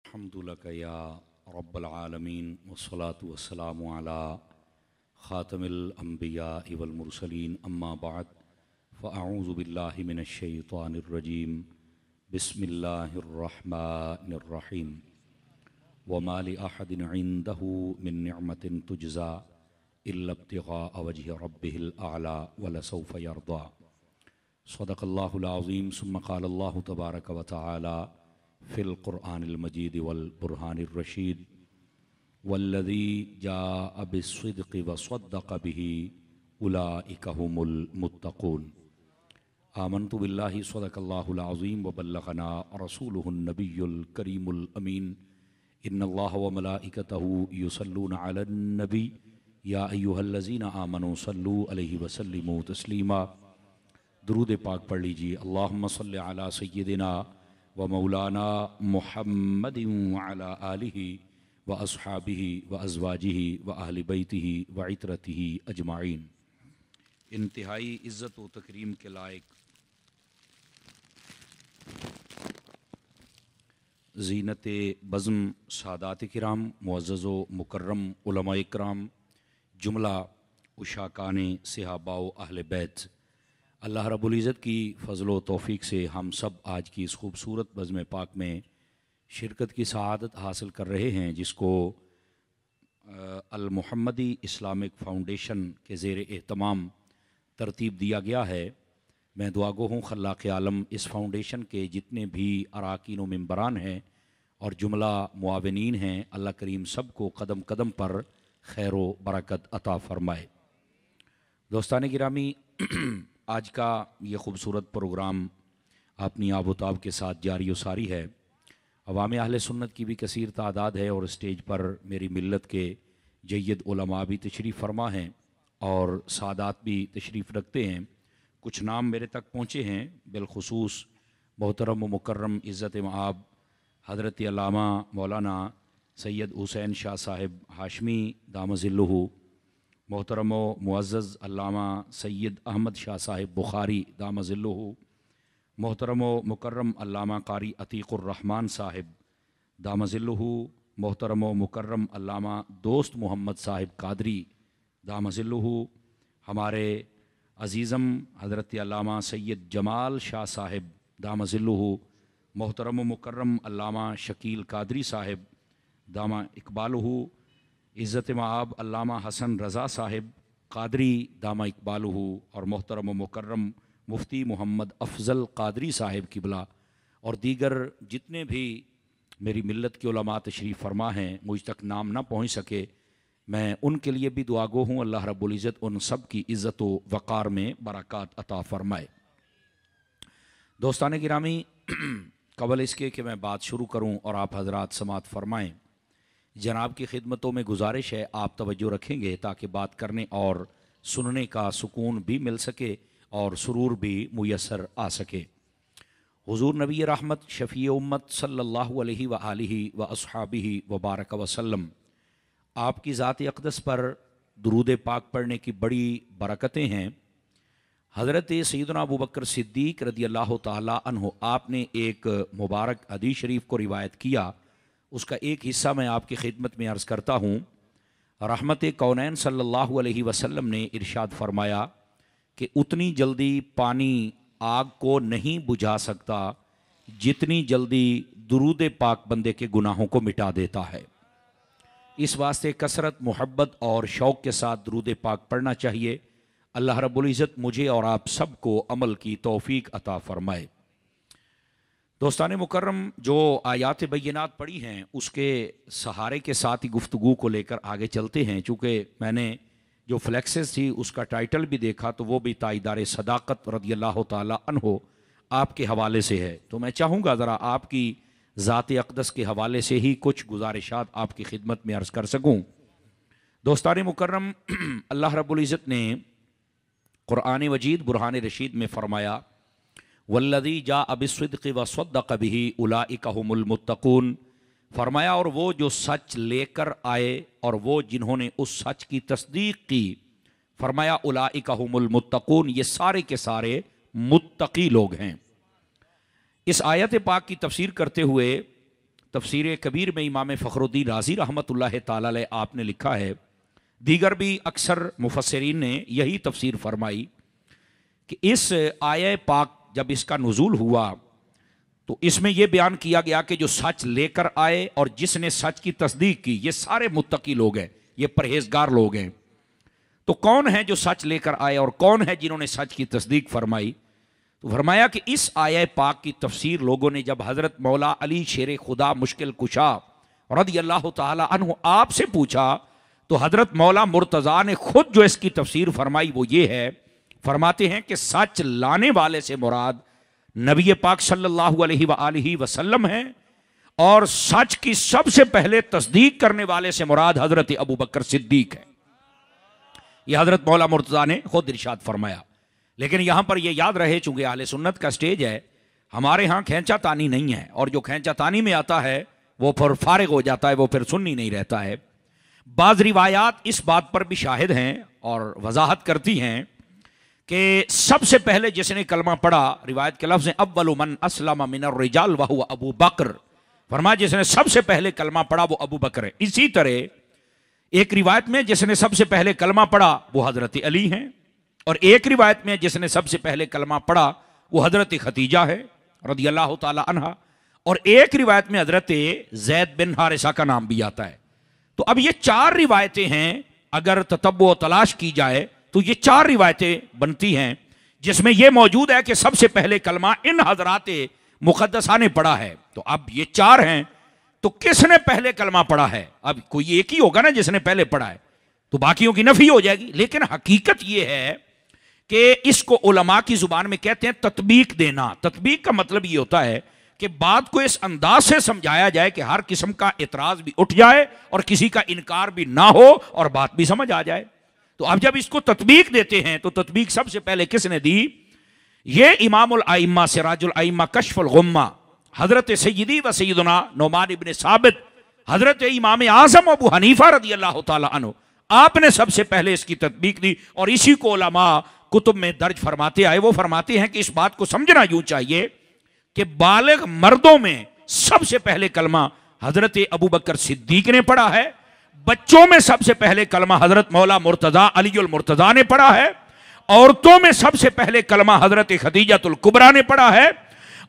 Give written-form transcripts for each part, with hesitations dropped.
हम्दुलिल्लाह या रब्बल आलमीन वस्सलातु वस्सलामु अला ख़ातमिल अंबिया वल मुरसलीन अम्मा बाद फ़अऊज़ु बिल्लाहि मिनश शैतानिर रजीम बिस्मिल्लाहिर रहमानिर रहीम वमा लि अहदिन इंदहु मिन निअमतिन तुजज़ा इल्ला इब्तिग़ाअ वजहि रब्बिहिल आला वलसौफ़ यरदा सदक़ल्लाहुल अज़ीम सुम्मा क़ालल्लाहु तबारक व तआला फ़िल क़ुरआनिल मजीद वल बुरहानिर रशीद वल्लज़ी जाअ बिस्सिद्क़ि व सद्दक़ बिही उलाइका हुमुल मुत्तक़ून आमन्तु बिल्लाहि सदक़ल्लाहुल अज़ीम व बल्लग़ना रसूलुहुन नबियुल करीमुल अमीन इन्नल्लाह व मलाइकतहु युसल्लूना अलन नबी या अय्युहल्लज़ीना आमनू सल्लू अलैहि व सल्लिमू तस्लीमा। दुरूद पाक पढ़ लीजिए। अल्लाहुम्मा सल्लि अला सय्यिदिना व मौलाना मुहम्मदिन व अला आलिहि व अस्हाबिहि व अज़वाजिहि व अहलि बैतिहि व इतरतिहि अजमाइन। इंतहाई इज़्ज़त व तकरीम के लायक ज़ीनत बज़्म सादात किराम मुअज़्ज़ज़ व मुकर्रम उलमा इकराम जुमला उशाकान सहाबा व अहले बैत, अल्लाह रब्बुल इज़्ज़त की फ़ज़ल व तौफ़ीक़ से हम सब आज की इस खूबसूरत बज़्म पाक में शिरकत की सआदत हासिल कर रहे हैं, जिसको अल मुहम्मदी इस्लामिक फ़ाउंडेशन के ज़ेर एहतमाम तरतीब दिया गया है। मैं दुआगो हूँ खल्लाक़ आलम इस फ़ाउंडेशन के जितने भी अराकीन व मेंबरान हैं और जुमला मुआविनीन हैं, अल्लाह करीम सब को कदम कदम पर खैर व बरकत अता फ़रमाए। दोस्तान गिरामी, आज का ये ख़ूबसूरत प्रोग्राम अपनी आबोताब के साथ जारी व सारी है। अवाम अहले सुन्नत की भी कसीर तादाद है और स्टेज पर मेरी मिल्लत के जय्यद उलमा भी तशरीफ़ फरमा हैं और सादात भी तशरीफ़ रखते हैं। कुछ नाम मेरे तक पहुँचे हैं, बिलखुसूस मोहतरम व मुकर्रम इज़्ज़त मआब हज़रत अल्लामा मौलाना सैयद हुसैन शाह साहिब हाशमी दामज़िल्लुहु, मोहतरम व मुअज़्ज़ज़ अल्लामा सैयद अहमद शाह साहिब बुखारी दामज़िल्लुहु, मोहतरम व मुकर्रम अल्लामा कारी अतीक़ुर रहमान साहिब दामज़िल्लुहु, मोहतरम व मुकर्रम अल्लामा दोस्त मोहम्मद साहिब कादरी दामज़िल्लुहु, हमारे अज़ीज़म हज़रत अल्लामा सैयद जमाल शाह साहिब दामज़िल्लुहु, मोहतरम व मुकर्रम अल्लामा शकील कादरी साहिब दामा इकबालुहु, इज़्ज़त मआब अल्लामा हसन रज़ा साहिब कादरी दामा इकबालुहु और मोहतरम व मुकर्रम मुफ्ती मोहम्मद अफ़ज़ल कादरी साहिब किबला और दीगर जितने भी मेरी मिल्लत के उलमा तशरीफ़ फरमा हैं, मुझ तक नाम ना पहुँच सके, मैं उनके लिए भी दुआगो हूँ। अल्लाह रब्बुल इज़्ज़त उन सब की इज़्ज़त व वक़ार में बरक़ात अता फ़रमाए। दोस्तान गिरामी, क़बल इसके कि मैं बात शुरू करूँ और आप हज़रात समात फ़रमाएँ, जनाब की खिदमतों में गुजारिश है आप तवज्जो रखेंगे ताकि बात करने और सुनने का सुकून भी मिल सके और सुरूर भी मुयस्सर आ सके। हुज़ूर नबी रहमत शफ़ी उम्मत सल्लल्लाहु अलैहि व आलिहि व अस्हाबिहि व बारक वसल्लम, आपकी ज़ात अक़दस पर दुरूद पाक पढ़ने की बड़ी बरकतें हैं। हज़रत सैयदना अबू बकर सिद्दीक़ रज़ियल्लाहु ताला अन्हु, आपने एक मुबारक हदीस शरीफ को रिवायत किया, उसका एक हिस्सा मैं आपकी खिदमत में अर्ज़ करता हूँ। रहमत कौनैन सल्लल्लाहु अलैहि वसल्लम ने इरशाद फरमाया कि उतनी जल्दी पानी आग को नहीं बुझा सकता जितनी जल्दी दुरूद पाक बंदे के गुनाहों को मिटा देता है। इस वास्ते कसरत, मोहब्बत और शौक़ के साथ दुरूद पाक पढ़ना चाहिए। अल्लाह रब्बुल इज़्ज़त मुझे और आप सबको अमल की तौफ़ीक अता फ़रमाए। दोस्तान मुकर्रम, जो आयात बय्यनात पढ़ी हैं उसके सहारे के साथ ही गुफ्तगू को लेकर आगे चलते हैं। चूँकि मैंने जो फ्लेक्सेस थी उसका टाइटल भी देखा तो वो भी ताइदार सदाक़त रज़ियल्लाहु ताला अन्हो आपके हवाले से है, तो मैं चाहूँगा ज़रा आपकी ज़ात अक़दस के हवाले से ही कुछ गुजारिशात आपकी खिदमत में अर्ज़ कर सकूँ। दोस्तान मुकर्रम, अल्लाह रब्बुल इज़्ज़त ने क़ुरआन मजीद बुरहान रशीद में फ़रमाया, वल्लज़ी जाअ बिस्सिद्क़ि व सद्दक़ बिही उलाइका हुमुल मुत्तक़ून, फरमाया और वो जो सच लेकर आए और वो जिन्होंने उस सच की तस्दीक की, फरमाया उलाइका हुमुल मुत्तक़ून, ये सारे के सारे मुत्तकी लोग हैं। इस आयत पाक की तफसीर करते हुए तफसीर कबीर में इमाम फ़खरुद्दीन राज़ी रहमतुल्लाह ताला अलैह आपने लिखा है, दीगर भी अक्सर मुफस्सिरीन ने यही तफसीर फरमाई कि इस आया पाक जब इसका नुज़ूल हुआ तो इसमें यह बयान किया गया कि जो सच लेकर आए और जिसने सच की तस्दीक की, ये सारे मुत्तकी लोग हैं, ये परहेजगार लोग हैं। तो कौन है जो सच लेकर आए और कौन है जिन्होंने सच की तस्दीक फरमाई? तो फरमाया कि इस आया पाक की तफसीर लोगों ने जब हज़रत मौला अली शेर खुदा मुश्किल कुशा रज़ी अल्लाह ताला अन्हु आपसे पूछा तो हज़रत मौला मुर्तज़ा ने खुद जो इसकी तफसीर फरमाई वो ये है, फरमाते हैं कि सच लाने वाले से मुराद नबी पाक सल्लल्लाहु अलैहि वसल्लम है और सच की सबसे पहले तस्दीक करने वाले से मुराद हज़रत अबू बकर सिद्दीक है। यह हज़रत मौला मुर्तज़ा ने खुद इरशाद फरमाया। लेकिन यहां पर यह याद रहे, चूंकि अहले सुन्नत का स्टेज है, हमारे यहां खैंचा तानी नहीं है और जो खैंचा तानी में आता है वो फिर फारिग हो जाता है, वो फिर सुन्नी नहीं रहता है। बाज़ रिवायात इस बात पर भी शाहिद हैं और वजाहत करती हैं कि सबसे पहले जिसने कलमा पढ़ा, रिवायत के लफ्ज़ हैं अव्वलु मन अस्लम मिनर रिजाल व हुवा अबू बकर, फरमाया जिसने सबसे पहले कलमा पढ़ा वो अबू बकर है। इसी तरह एक रिवायत में जिसने सबसे पहले कलमा पढ़ा वो हज़रत अली हैं और एक रिवायत में जिसने सबसे पहले कलमा पढ़ा वो हज़रत खतीजा है रज़ी अल्लाह ताला अन्हा और एक रिवायत में हज़रत ज़ैद बिन हारिसा का नाम भी आता है। तो अब ये चार रिवायतें हैं, अगर ततब्बो तलाश की जाए तो ये चार रिवायतें बनती हैं जिसमें यह मौजूद है कि सबसे पहले कलमा इन हजरात मुक़द्दसा ने पढ़ा है। तो अब ये चार हैं, तो किसने पहले कलमा पढ़ा है? अब कोई एक ही होगा ना जिसने पहले पढ़ा है, तो बाकियों की नफी हो जाएगी। लेकिन हकीकत यह है कि इसको उलमा की जुबान में कहते हैं तत्बीक देना। तत्बीक का मतलब ये होता है कि बात को इस अंदाज से समझाया जाए कि हर किस्म का इतराज भी उठ जाए और किसी का इनकार भी ना हो और बात भी समझ आ जाए। तो अब जब इसको तत्बीक देते हैं तो तत्बीक सबसे पहले किसने दी? ये इमामुल आइम्मा सिराजुल आइम्मा कश्फुल गुम्मा हजरत सय्यदी व सय्यदुना नुमान इब्न साबित हजरत इमाम आज़म अबू हनीफा रज़ी अल्लाह ताला अन्हु, आपने सबसे पहले इसकी तत्बीक दी और इसी को उलमा कुतुब में दर्ज फरमाते आए। वो फरमाते हैं कि इस बात को समझना यूं चाहिए कि बालिग मर्दों में सबसे पहले कलमा हजरत अबू बकर सिद्दीक ने पढ़ा है, बच्चों में सबसे पहले कलमा हजरत मौला मुर्तज़ा अलीउल मुर्तज़ा ने पढ़ा है, औरतों में सबसे पहले कलमा हजरत खदीजतुल कुबरा ने पढ़ा है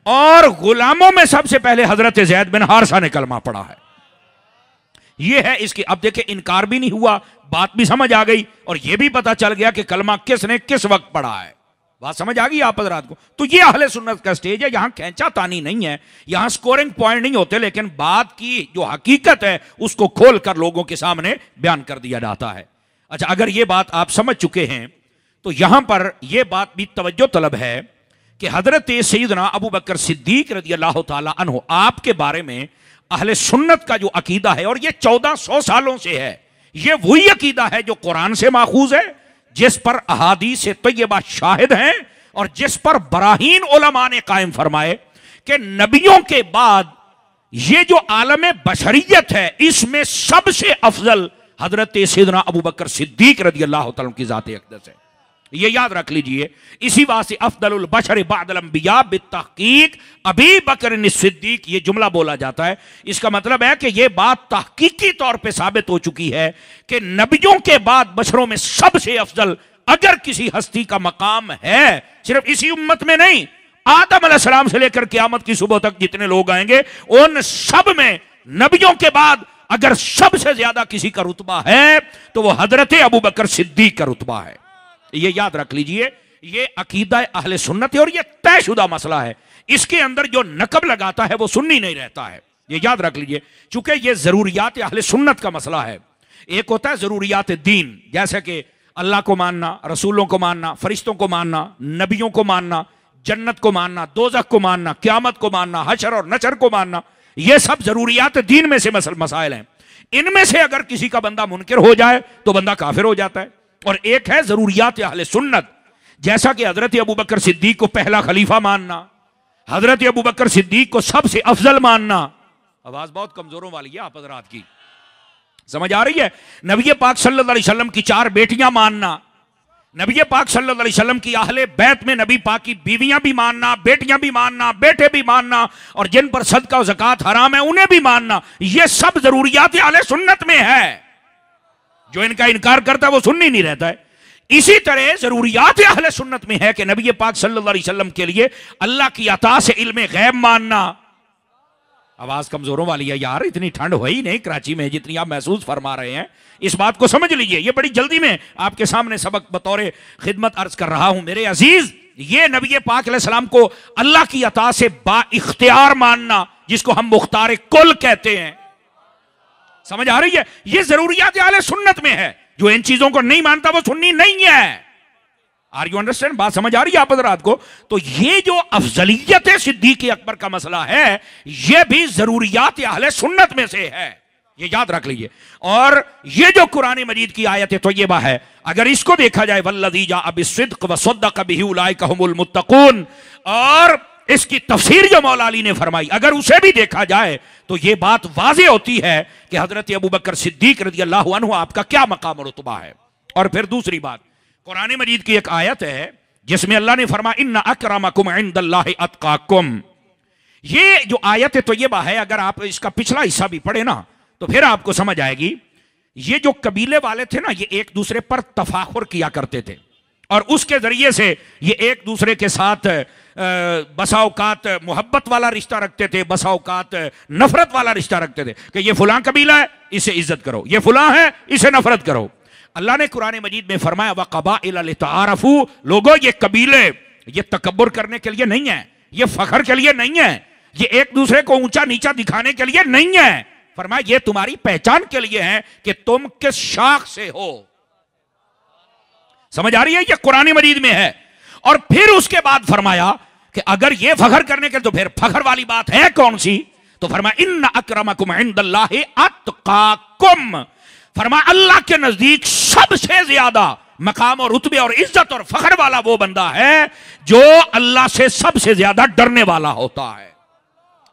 और गुलामों में सबसे पहले हजरत ज़ैद बिन हारिसा ने कलमा पढ़ा है। यह है इसकी। अब देखिए, इनकार भी नहीं हुआ, बात भी समझ आ गई और यह भी पता चल गया कि कलमा किसने किस वक्त पढ़ा है। बात समझ आ गई आप हज़रात को? तो ये अहले सुन्नत का स्टेज है, यहां खैंचा तानी नहीं है, यहां स्कोरिंग पॉइंट नहीं होते, लेकिन बात की जो हकीकत है उसको खोल कर लोगों के सामने बयान कर दिया जाता है। अच्छा, अगर ये बात आप समझ चुके हैं तो यहां पर यह बात भी तवज्जो तलब है कि हजरत सैयदना अबू बकर सिद्दीक रज़ी अल्लाह ताला अन्हु आपके बारे में अहले सुन्नत का जो अकीदा है, और ये 1400 सालों से है, ये वही अकीदा है जो कुरान से माखूज है, जिस पर अहादीस तय्यबा शाहिद हैं और जिस पर बराहीन उलमा ने कायम फरमाए कि नबियों के बाद ये जो आलम बशरियत है इसमें सबसे अफजल हजरत सैयदना अबू बकर सिद्दीक रज़ी अल्लाह तआला की ज़ात अक़दस है। ये याद रख लीजिए। इसी वास्ते अफदलुल बशर बअदल अंबिया बित्तहकीक अबी बकर सिद्दीक ये जुमला बोला जाता है। इसका मतलब है कि यह बात तहकीकी तौर पे साबित हो चुकी है कि नबियों के बाद बशरों में सबसे अफजल अगर किसी हस्ती का मकाम है, सिर्फ इसी उम्मत में नहीं, आदम अलैहिस्सलाम से लेकर क़यामत की सुबह तक जितने लोग आएंगे उन सब में नबियों के बाद अगर सबसे ज्यादा किसी का रुतबा है तो वह हजरत अबू बकर सिद्दीक का रुतबा है। ये याद रख लीजिए, ये अकीदा अहले सुन्नत है और ये तयशुदा मसला है। इसके अंदर जो नकब लगाता है वो सुन्नी नहीं रहता है, ये याद रख लीजिए। चूंकि ये जरूरियात अहले सुन्नत का मसला है। एक होता है जरूरियात दीन, जैसे कि अल्लाह को मानना, रसूलों को मानना, फरिश्तों को मानना, नबियों को मानना, जन्नत को मानना, दोज़ख को मानना, क़यामत को मानना, हशर और नशर को मानना, ये सब जरूरियात दीन में से मसाइल हैं। इनमें से अगर किसी का बंदा मुनकिर हो जाए तो बंदा काफिर हो जाता है। और एक है जरूरियात अहले सुन्नत, जैसा कि हजरत अबू बकर सिद्दीक को पहला खलीफा मानना, हजरत अबू बकर सिद्दीक को सबसे अफजल मानना। आवाज बहुत कमजोरों वाली है आप हजरात की, समझ आ रही है? नबी पाक सल्लल्लाहु अलैहि वसल्लम की 4 बेटियां मानना, नबी पाक सल्लल्लाहु अलैहि वसल्लम की अहले बैत में नबी पाक की बीवियां भी मानना, बेटियां भी मानना, बेटे भी मानना, और जिन पर सदका और ज़कात हराम है उन्हें भी मानना, यह सब जरूरियात अहले सुन्नत में है। जो इनका इनकार करता है वो सुन्नी नहीं रहता है। इसी तरह जरूरियात अहले सुन्नत में है कि नबी पाक सल्लल्लाहु अलैहि वसल्लम के लिए अल्लाह की अता से इल्म गैब मानना। आवाज कमजोरों वाली है यार, इतनी ठंड हुई नहीं कराची में जितनी आप महसूस फरमा रहे हैं। इस बात को समझ लीजिए। ये बड़ी जल्दी में आपके सामने सबक बतौर खिदमत अर्ज कर रहा हूं मेरे अजीज। ये नबी पाक अलैहिस्सलाम को अल्लाह की अता से बाइख्तियार मानना, जिसको हम मुख्तार कुल कहते हैं। समझ आ रही है? ये जरूरियात अहले सुन्नत में है। जो इन चीजों को नहीं मानता वो सुन्नी नहीं है। Are you understand? बात समझ आ रही है आप हज़रात को? तो ये जो अफजलियत सिद्दीक़ अकबर का मसला है, ये भी जरूरियात अहले सुन्नत में से है। ये याद रख लीजिए। और ये जो कुरान मजीद की आयत तय्यबा है, अगर इसको देखा जाए, वल्लज़ी जाअ बिस्सिद्क़ व सद्दक़ बिही उलाइका हुमुल मुत्तक़ून, और इसकी तफसीर जो मौला अली ने फरमाई, अगर उसे भी देखा जाए तो यह बात वाज़ेह होती है कि हजरत अबू बकर सिद्दीक रज़ी अल्लाहु अन्हु आपका क्या मकाम और रुतबा है। और फिर दूसरी बात, कुरान मजीद की एक आयत है जिसमें अल्लाह ने फरमाया इन्ना अक्रमकुम इंदल्लाहि अत्काकुम। ये जो आयत तय्यबा है, अगर आप इसका पिछला हिस्सा भी पढ़े ना तो फिर आपको समझ आएगी। ये जो कबीले वाले थे ना, ये एक दूसरे पर तफाखुर किया करते थे, और उसके जरिए से ये एक दूसरे के साथ बसा औकात मोहब्बत वाला रिश्ता रखते थे, बसा औकात नफरत वाला रिश्ता रखते थे कि ये फलां कबीला है इसे इज्जत करो, ये फलां है इसे नफरत करो। अल्लाह ने कुरान मजीद में फरमाया व क़बाइल लितआरफू, लोगों ये कबीले ये तकब्बुर करने के लिए नहीं है, ये फखर के लिए नहीं है, ये एक दूसरे को ऊंचा नीचा दिखाने के लिए नहीं है। फरमाया ये तुम्हारी पहचान के लिए है कि तुम किस शाख से हो। समझ आ रही है? ये कुरान मजीद में है। और फिर उसके बाद फरमाया कि अगर ये फखर करने के तो फिर फखर वाली बात है कौन सी? तो फरमाया इन्ना अक्रमकुम इंदल्लाहि अत्काकुम। फरमाया अल्लाह के नजदीक सबसे ज्यादा मकाम और रुतबे और इज्जत और फखर वाला वो बंदा है जो अल्लाह से सबसे ज्यादा डरने वाला होता है।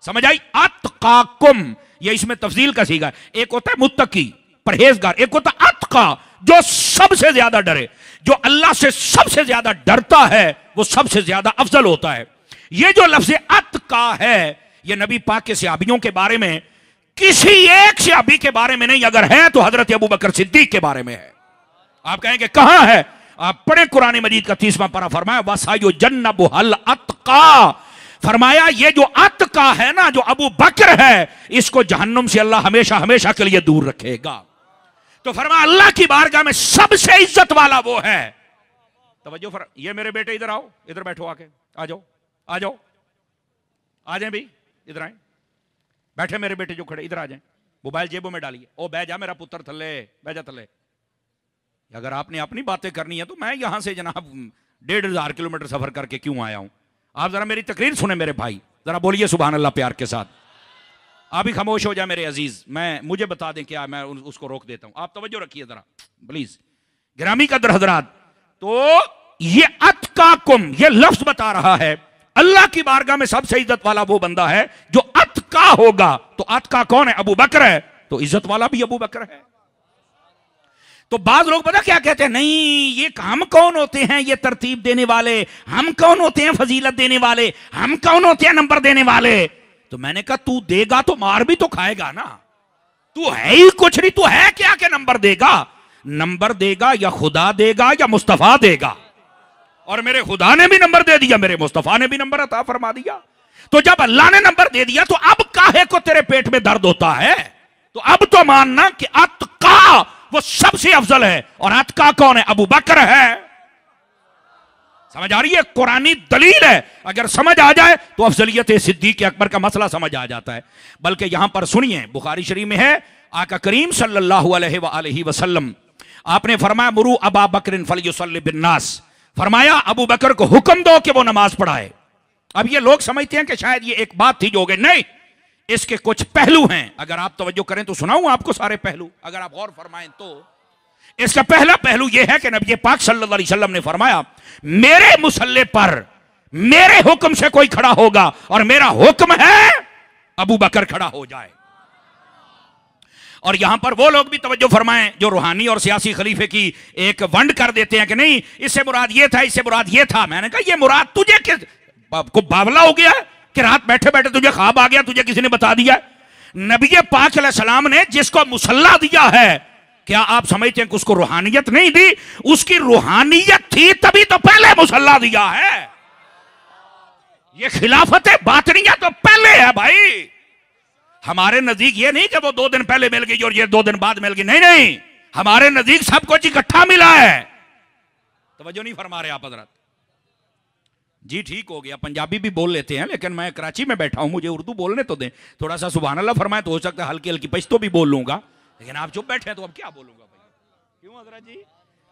समझ आई? अत्काकुम, ये इसमें तफसील का सीगा। एक होता है मुत्तकी परहेजगार, एक होता है अत्का जो सबसे ज्यादा डरे। जो अल्लाह से सबसे ज्यादा डरता है वो सबसे ज्यादा अफजल होता है। ये जो लफ्ज़ अत्का है, ये नबी पाक के सहाबियों के बारे में किसी एक सहाबी के बारे में नहीं, अगर है तो हजरत अबू बकर सिद्दीक के बारे में है। आप कहेंगे कहां है? आप पढ़े कुरान मजीद का 30वां पारा, फरमाया वसायु जन्नबुहल अत्का। फरमाया ये जो अत्का है ना, जो अबू बकर है, इसको जहन्नुम से अल्लाह हमेशा हमेशा के लिए दूर रखेगा। तो फरमाया अल्लाह की बारगाह में सबसे इज्जत वाला वो है। तवज्जो ये मेरे बेटे इधर आओ, इधर बैठो, आके आ जाओ, आ जाओ, आ जाए भाई, इधर आए, बैठे मेरे बेटे जो खड़े, इधर आ जाए, मोबाइल जेबों में डालिए। ओ बह जा मेरा पुत्र थल्ले, बह जा थल्ले। अगर आपने अपनी बातें करनी है तो मैं यहां से जनाब 1500 किलोमीटर सफर करके क्यों आया हूं। आप जरा मेरी तकरीर सुने मेरे भाई, जरा बोलिए सुभान अल्लाह प्यार के साथ। आप ही खामोश हो जाए मेरे अजीज, मुझे बता दें क्या, मैं उसको रोक देता हूं। आप तवज्जो रखिए जरा प्लीज, गिरामी कदर हजरात। तो ये अत्काकुम, ये लफ्ज बता रहा है अल्लाह की बारगाह में सबसे इज्जत वाला वो बंदा है जो अत्का होगा। तो अत्का कौन है? अबू बकर है, तो इज्जत वाला भी अबू बकर है। तो बाज लोग पता क्या कहते हैं, नहीं ये हम कौन होते हैं ये तरतीब देने वाले, हम कौन होते हैं फजीलत देने वाले, हम कौन होते हैं नंबर देने वाले। तो मैंने कहा तू देगा तो मार भी तो खाएगा ना, तू है ही कुछ नहीं, तू है क्या के नंबर देगा? नंबर देगा या खुदा देगा या मुस्तफा देगा। और मेरे खुदा ने भी नंबर दे दिया, मेरे मुस्तफा ने भी नंबर अता फरमा दिया। तो जब अल्लाह ने नंबर दे दिया तो अब काहे को तेरे पेट में दर्द होता है? तो अब तो मानना कि अत्का वो सबसे अफजल है। और अत्का कौन है? अबू बकर है। समझ आ रही है? कुरानी दलील है। अगर समझ आ जाए तो अफजलियत सिद्दीक अकबर का मसला समझ आ जाता है। बल्कि यहां पर सुनिए, बुखारी शरीफ में है, आका करीम सल्लल्लाहु अलैहि वसल्लम आपने फरमाया मुरू अबा बकर फलयुसल्लि बिन्नास। फरमाया अबू बकर को हुक्म दो कि वो नमाज पढ़ाए। अब ये लोग समझते हैं कि शायद ये एक बात थी जो हो गई, नहीं, इसके कुछ पहलू हैं। अगर आप तवज्जो करें तो सुनाऊं आपको सारे पहलू, अगर आप गौर फरमाएं तो। इसका पहला पहलू यह है कि नबी पाक सल्लल्लाहु अलैहि वसल्लम ने फरमाया मेरे मुसल्ले पर मेरे हुक्म से कोई खड़ा होगा और मेरा हुक्म है अबू बकर खड़ा हो जाए। और यहां पर वो लोग भी तवज्जो फरमाएं जो रूहानी और सियासी खलीफे की एक वंड कर देते हैं कि नहीं इससे मुराद ये था, इससे मुराद ये था। मैंने कहा ये मुराद तुझे को बावला हो गया कि रात बैठे बैठे तुझे ख्वाब आ गया, तुझे किसी ने बता दिया? नबी पाक अलैहिस्सलाम ने जिसको मुसल्ला दिया है, क्या आप समझते हैं कि उसको रूहानियत नहीं दी? उसकी रूहानियत थी तभी तो पहले मुसल्ला दिया है। ये खिलाफत बातनिया तो पहले है भाई। हमारे नजदीक ये नहीं कि वो 2 दिन पहले मिल गई और ये 2 दिन बाद मिल गई, नहीं नहीं, हमारे नजदीक सब कुछ इकट्ठा मिला है। तवज्जो नहीं फरमा रहे आप हजरत जी। ठीक हो गया, पंजाबी भी बोल लेते हैं, लेकिन मैं कराची में बैठा हूं, मुझे उर्दू बोलने तो दें। थोड़ा सा सुभान अल्लाह फरमाए तो हो सकता है हल्की हल्की पश्तो भी बोल लूंगा, लेकिन आप चुप बैठे हैं तो अब क्या बोलूंगा भाई, क्यों हजरत जी?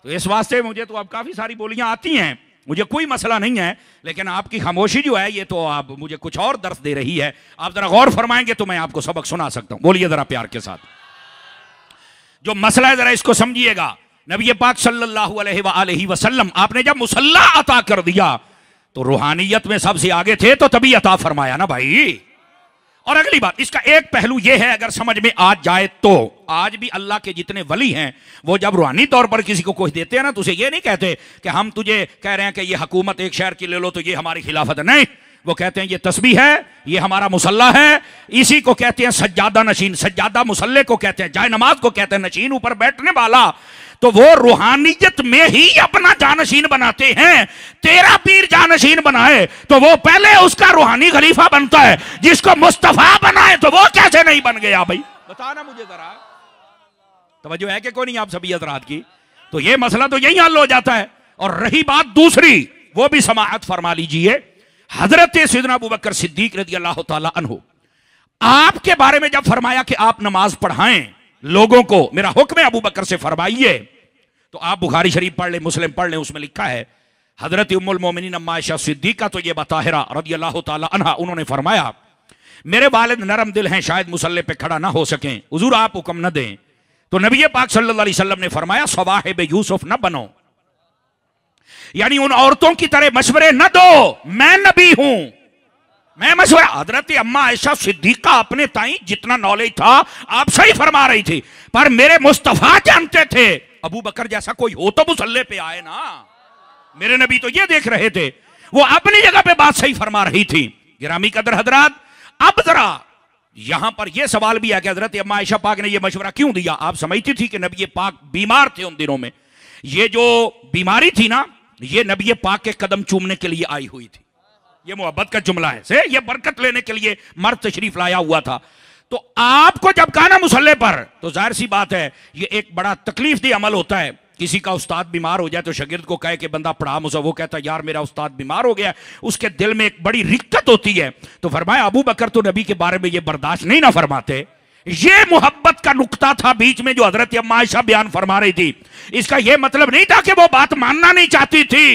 तो इस वास्ते मुझे तो अब काफी सारी बोलियां आती हैं, मुझे कोई मसला नहीं है, लेकिन आपकी खामोशी जो है ये तो आप मुझे कुछ और दर्द दे रही है। आप जरा गौर फरमाएंगे तो मैं आपको सबक सुना सकता हूं। बोलिए जरा प्यार के साथ, जो मसला है जरा इसको समझिएगा। नबी पाक सल्लल्लाहु अलैहि वसल्लम आपने जब मुसल्ला अता कर दिया तो रूहानियत में सबसे आगे थे, तो तभी अता फरमाया ना भाई। और अगली बात, इसका एक पहलू यह है, अगर समझ में आ जाए तो आज भी अल्लाह के जितने वली हैं वो जब रूहानी तौर पर किसी को कुछ देते हैं ना, तो उसे ये नहीं कहते कि हम तुझे कह रहे हैं कि ये हुकूमत एक शहर की ले लो तो ये हमारी खिलाफत है, नहीं। वो कहते हैं ये तस्बीह है, ये हमारा मुसल्ला है, इसी को कहते हैं सज्जादा नशीन। सज्जादा मुसल्ले को कहते हैं, जाए नमाज को कहते हैं, नशीन ऊपर बैठने वाला। तो वो रूहानियत में ही अपना जानशीन बनाते हैं। तेरा पीर जानशीन बनाए तो वो पहले उसका रूहानी खलीफा बनता है, जिसको मुस्तफा बनाए तो वो कैसे नहीं बन गया भाई? बताना मुझे जरा, तवज्जो है कि कोई नहीं आप सभी हज़रात की? तो ये मसला तो यही हल हो जाता है। और रही बात दूसरी, वो भी समाअत फरमा लीजिए। हजरत सैयदना अबू बकर सिद्दीक रज़ी अल्लाह तआला अन्हु, आपके बारे में जब फरमाया कि आप नमाज पढ़ाएं लोगों को, मेरा हुक्म है अबू बकर से फरमाइए, तो आप बुखारी शरीफ पढ़ ले, मुस्लिम पढ़ ले, उसमें लिखा है हजरत उम्मुल मोमिनीन अम्मा आयशा सिद्दीका तो ये बताहिरा रज़ी अल्लाह तआला अन्हा, उन्होंने फरमाया मेरे वालिद नरम दिल हैं, शायद मुसल्ले पे खड़ा ना हो सकें, हुजूर आप हुक्म न दें। तो नबी पाक सल्लल्लाहु अलैहि वसल्लम ने फरमाया सवाहिब यूसुफ न बनो, यानी उन औरतों की तरह मशवरे न दो, मैं नबी हूं, मैं मशवरा। हजरत अम्मा आयशा सिद्दीका अपने ताई जितना नॉलेज था आप सही फरमा रही थी, पर मेरे मुस्तफा जानते थे अबू बकर जैसा कोई हो तो मुसल्ले पे आए ना। मेरे नबी तो ये देख रहे थे, वो अपनी जगह पे बात सही फरमा रही थी। गिरामी कदर हजरात, अब जरा यहां पर यह सवाल भी है कि हजरत अम्मा आयशा पाक ने यह मशवरा क्यों दिया? आप समझती थी कि नबी पाक बीमार थे उन दिनों में, ये जो बीमारी थी ना, ये नबी पाक के कदम चूमने के लिए आई हुई थी। ये मोहब्बत का जुमला है से, ये बरकत लेने के लिए मर्द तशरीफ लाया हुआ था। तो आपको जब कहा ना मुसल्ले पर, तो जाहिर सी बात है ये एक बड़ा तकलीफ दे अमल होता है। किसी का उस्ताद बीमार हो जाए तो शागिर्द को कहे कि बंदा पढ़ा मुझे, वो कहता यार मेरा उस्ताद बीमार हो गया, उसके दिल में एक बड़ी रिक्कत होती है। तो फरमाया अबू बकर तो नबी के बारे में ये बर्दाश्त नहीं ना फरमाते। ये मोहब्बत का नुक्ता था बीच में जो हजरत अम्मा आयशा बयान फरमा रही थी। इसका यह मतलब नहीं था कि वो बात मानना नहीं चाहती थी।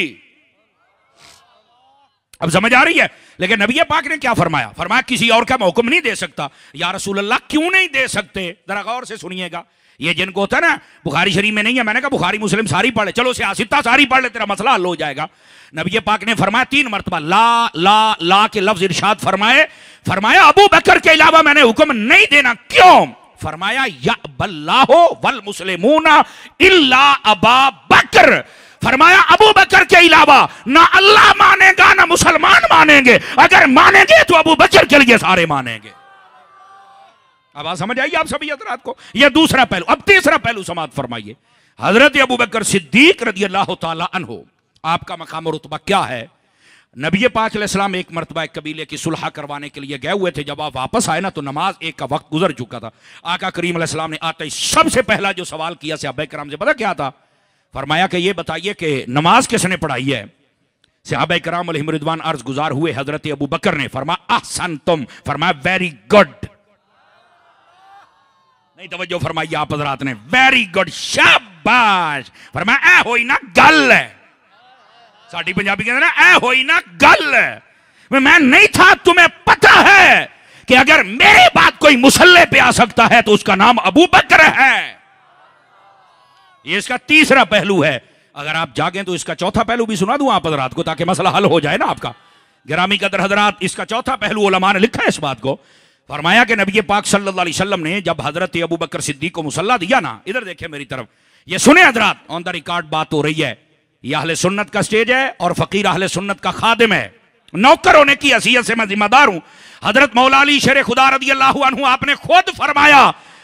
अब समझ आ रही है? लेकिन नबी पाक ने क्या फरमाया? फरमाया किसी और का मैं हुक्म नहीं दे सकता। या रसूल अल्लाह क्यों नहीं दे सकते? जरा गौर से सुनिएगा। ये जिनको होता है ना बुखारी शरीफ में नहीं है, मैंने कहा बुखारी मुस्लिम सारी पढ़ ले, चलो सियासता सारी पढ़ ले, तेरा मसला हल हो जाएगा। नबी पाक ने फरमाया 3 मरतबा ला ला ला के लफ्ज इरशाद फरमाए। फरमाया अबू बकर के अलावा मैंने हुक्म नहीं देना। क्यों? फरमाया या बल्लाहो वल मुस्लिमूना इल्ला अबा बकर। फरमाया अबू बकर के अलावा ना अल्लाह मानेगा ना मुसलमान मानेंगे, अगर मानेंगे तो अबू बकर के लिए सारे मानेंगे। अब बात समझ आइए आप सभी हजरात को? यह दूसरा पहलू। अब तीसरा पहलू समाप्त फरमाइए। हजरत अबू बकर सिद्दीक रज़ी अल्लाह तआला अन्हु, आपका मकाम और रुतबा क्या है? नबी पाक अलैहिस्सलाम एक मरतबा एक कबीले की सुलह करवाने के लिए गए हुए थे। जब आप वापस आए ना तो नमाज एक का वक्त गुजर चुका था। आका करीम अलैहिस्सलाम ने आते ही सबसे पहला जो सवाल किया सहाबा किराम से, पता क्या था? फरमाया कि ये बताइए कि नमाज किसने पढ़ाई है? सहाबा किराम अलैहिम रिदवान अर्ज गुजार हुए। हजरत अबू बकर ने फरमाया अहसनतुम, फरमाया वेरी गुड। नहीं तवज्जो फरमाइए आप हजरात ने, वेरी गुड, शाबाश। फरमाया ए होई ना गल है, साडी पंजाबी कहते ना ए होई ना गल। मैं नहीं था, तुम्हें पता है कि अगर मेरे बाद कोई मुसल्ले पे आ सकता है तो उसका नाम अबू बकर है। ये इसका तीसरा पहलू है। अगर आप जागें तो इसका चौथा पहलू भी सुना दूं आप हजरात को, ताकि मसला हल हो जाए ना आपका। गिरामी कदर हजरात, इसका चौथा पहलू उलमा ने लिखा है इस बात को। फरमाया कि नबी पाक सल्लल्लाहु अलैहि वसल्लम ने जब हजरत अबू बकर सिद्दीक को मुसल्ला दिया ना, इधर देखे मेरी तरफ, ये सुने हजरात, ऑन द रिकॉर्ड बात हो रही है, यह अहले सुन्नत का स्टेज है और फकीर अहले सुन्नत का खादिम है, नौकर होने की हैसियत से मैं जिम्मेदार हूं। हजरत मौला अली शेर खुदा रज़ी अल्लाहु अन्हु आपने खुद फरमाया,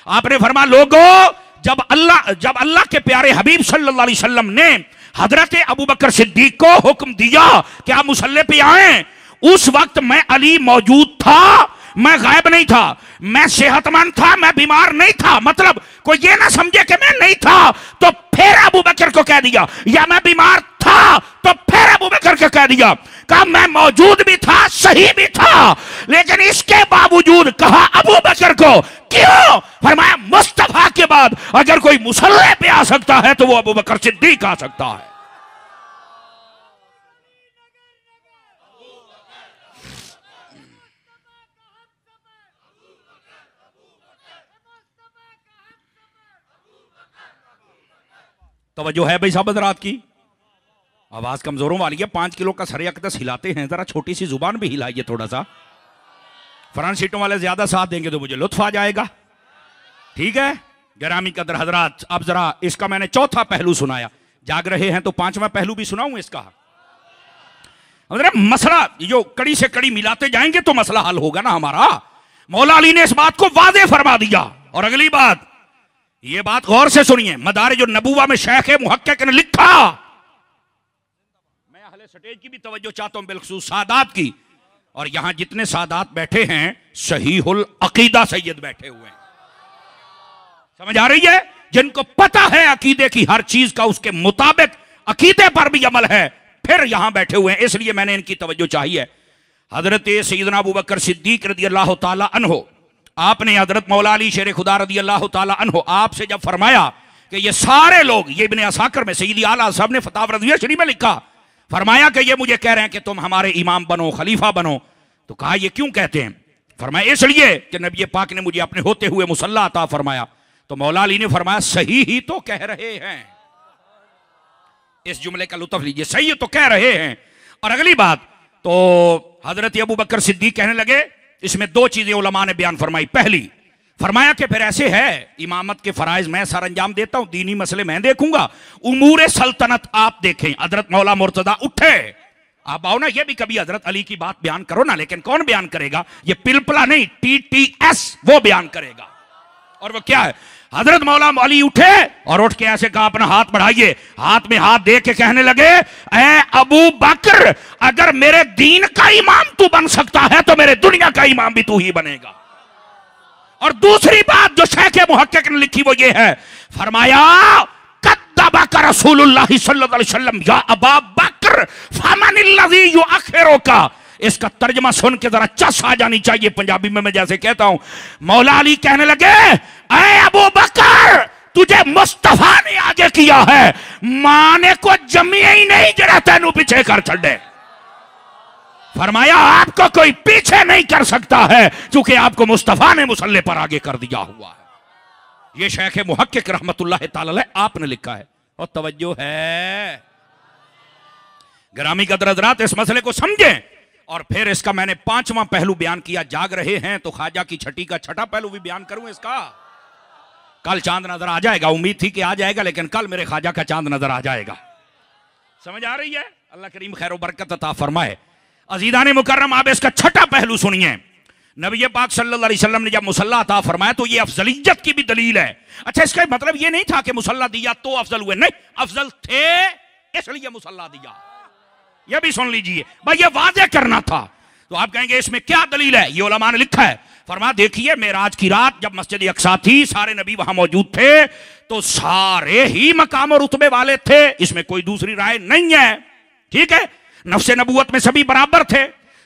आपने फरमाया लोगों, जब अल्लाह के प्यारे हबीब सल्लल्लाहु अलैहि वसल्लम ने हजरत अबू बकर सिद्दीक को हुक्म दिया कि आप मुसल्ले पे आए, उस वक्त मैं अली मौजूद था, मैं गायब नहीं था, मैं सेहतमंद था, मैं बीमार नहीं था। मतलब कोई ये ना समझे कि मैं नहीं था तो फिर अबू बकर को कह दिया, या मैं बीमार था तो फिर अबू बकर को कह दिया, कहा मैं मौजूद भी था, सही भी था, लेकिन इसके बावजूद कहा अबू बकर को। क्यों? फरमाया मुस्तफा के बाद अगर कोई मुसल्ले पे आ सकता है तो वो अबू बकर सिद्दीक आ सकता है। तवज्जो है भाई साहब हज़रात की? आवाज कमजोरों वाली है, 5 किलो का सर अकदस हिलाते हैं, जरा छोटी सी जुबान भी हिलाइए थोड़ा सा। फ्रंट सीटों वाले ज्यादा साथ देंगे तो मुझे लुत्फ आ जाएगा, ठीक है? गिरामी कदर हजरात, अब जरा इसका मैंने चौथा पहलू सुनाया, जाग रहे हैं तो 5वां पहलू भी सुनाऊं इसका। मसला जो कड़ी से कड़ी मिलाते जाएंगे तो मसला हल होगा ना हमारा। मौला अली ने इस बात को वादे फरमा दिया। और अगली बात, ये बात गौर से सुनिए, मदारिज नबुवा में शेख मुहक्किक ने लिखा, मैं अहले स्टेज की भी तवज्जो चाहता हूं, बिलखुसूस सादात की, और यहां जितने सादात बैठे हैं सहीहुल अकीदा सैयद बैठे हुए हैं, समझ आ रही है? जिनको पता है अकीदे की हर चीज का उसके मुताबिक अकीदे पर भी अमल है, फिर यहां बैठे हुए हैं, इसलिए मैंने इनकी तवज्जो चाहिए। हजरत सैयदना अबू बकर सिद्दीक रज़ी अल्लाह ताला अन्हु, आपने हजरत मौला अली शेर खुदा रज़ी अल्लाह ताला अन्हु आपसे जब फरमाया कि ये सारे लोग, ये इब्ने असाकिर में सैयदी आला साहब ने फतावा रज़विया शरीफ में लिखा, फरमाया कि ये मुझे कह रहे हैं कि तुम हमारे इमाम बनो, खलीफा बनो, तो कहा ये क्यों कहते हैं? फरमाया इसलिए कि नबी पाक ने मुझे अपने होते हुए मुसल्ला अता फरमाया। तो मौला अली ने फरमाया सही ही तो कह रहे हैं, इस जुमले का लुत्फ लीजिए, सही तो कह रहे हैं। और अगली बात, तो हजरत अबू बकर सिद्दीक कहने लगे, इसमें 2 चीजें उलमा ने बयान फरमाई। पहली, फरमाया कि फिर ऐसे है, इमामत के फराइज मैं सर अंजाम देता हूं, दीनी मसले मैं देखूंगा, उमूर सल्तनत आप देखें। हजरत मौला मुर्तजा उठे, आप आओ ना, ये भी कभी हजरत अली की बात बयान करो ना, लेकिन कौन बयान करेगा? ये पिलपला नहीं, TTS वो बयान करेगा। और वो क्या है? हजरत मौला अली उठे और उठ के ऐसे कहा, अपना हाथ बढ़ाइए, हाथ में हाथ दे के कहने लगे, ए अबू बकर, अगर मेरे दीन का इमाम तू बन सकता है तो मेरे दुनिया का इमाम भी तू ही बनेगा। और दूसरी बात जो शेख मुहक्किक ने लिखी वो ये है, फरमाया कद्दबका रसूलुल्लाह सल्लल्लाहु अलैहि वसल्लम या अबा बकर फमनिल्लज़ी युअखिरुका। इसका तर्जमा सुन के जरा चस आ जानी चाहिए पंजाबी में, मैं जैसे कहता हूं। मौला अली कहने लगे, ऐ अबू बकर, तुझे मुस्तफा ने आगे किया है, माने को जमिया ही नहीं जरा तेनू पीछे कर छड़े। फरमाया आपको कोई पीछे नहीं कर सकता है, क्योंकि आपको मुस्तफा ने मुसल्ले पर आगे कर दिया हुआ है। ये शेख मुहक्किक रहमतुल्लाह ताला अलैह आपने लिखा है। और तवज्जो है गिरामी कदर हज़रात, इस मसले को समझें। और फिर इसका मैंने 5वां पहलू बयान किया, जाग रहे हैं तो ख्वाजा की छठी का छठा पहलू भी बयान करूं इसका। कल चांद नजर आ जाएगा, उम्मीद थी कि आ जाएगा, लेकिन कल मेरे ख्वाजा का चांद नजर आ जाएगा। समझ आ रही है? अल्लाह करीम खैर बरकत अता फरमाए। अजीदान मुकर्रम, आप इसका छठा पहलू सुनिए। नबी पाक सल्लल्लाहु अलैहि वसल्लम ने जब मुसल्ला अता फरमाया तो ये अफजलियत की भी दलील है। अच्छा, इसका मतलब ये नहीं था कि मुसल्ला दिया तो अफजल हुए, नहीं, अफजल थे इसलिए मुसल्ला दिया। ये भी सुन लीजिए भाई, ये वादे करना था। तो आप कहेंगे इसमें क्या दलील है? ये उलमा ने लिखा है, फरमा देखिए, मेराज की रात जब मस्जिद अक्सा थी, सारे नबी वहां मौजूद थे, तो सारे ही मकाम और रुतबे वाले थे, इसमें कोई दूसरी राय नहीं है, ठीक है? नफ्से नबूवत में सभी बराबर थे,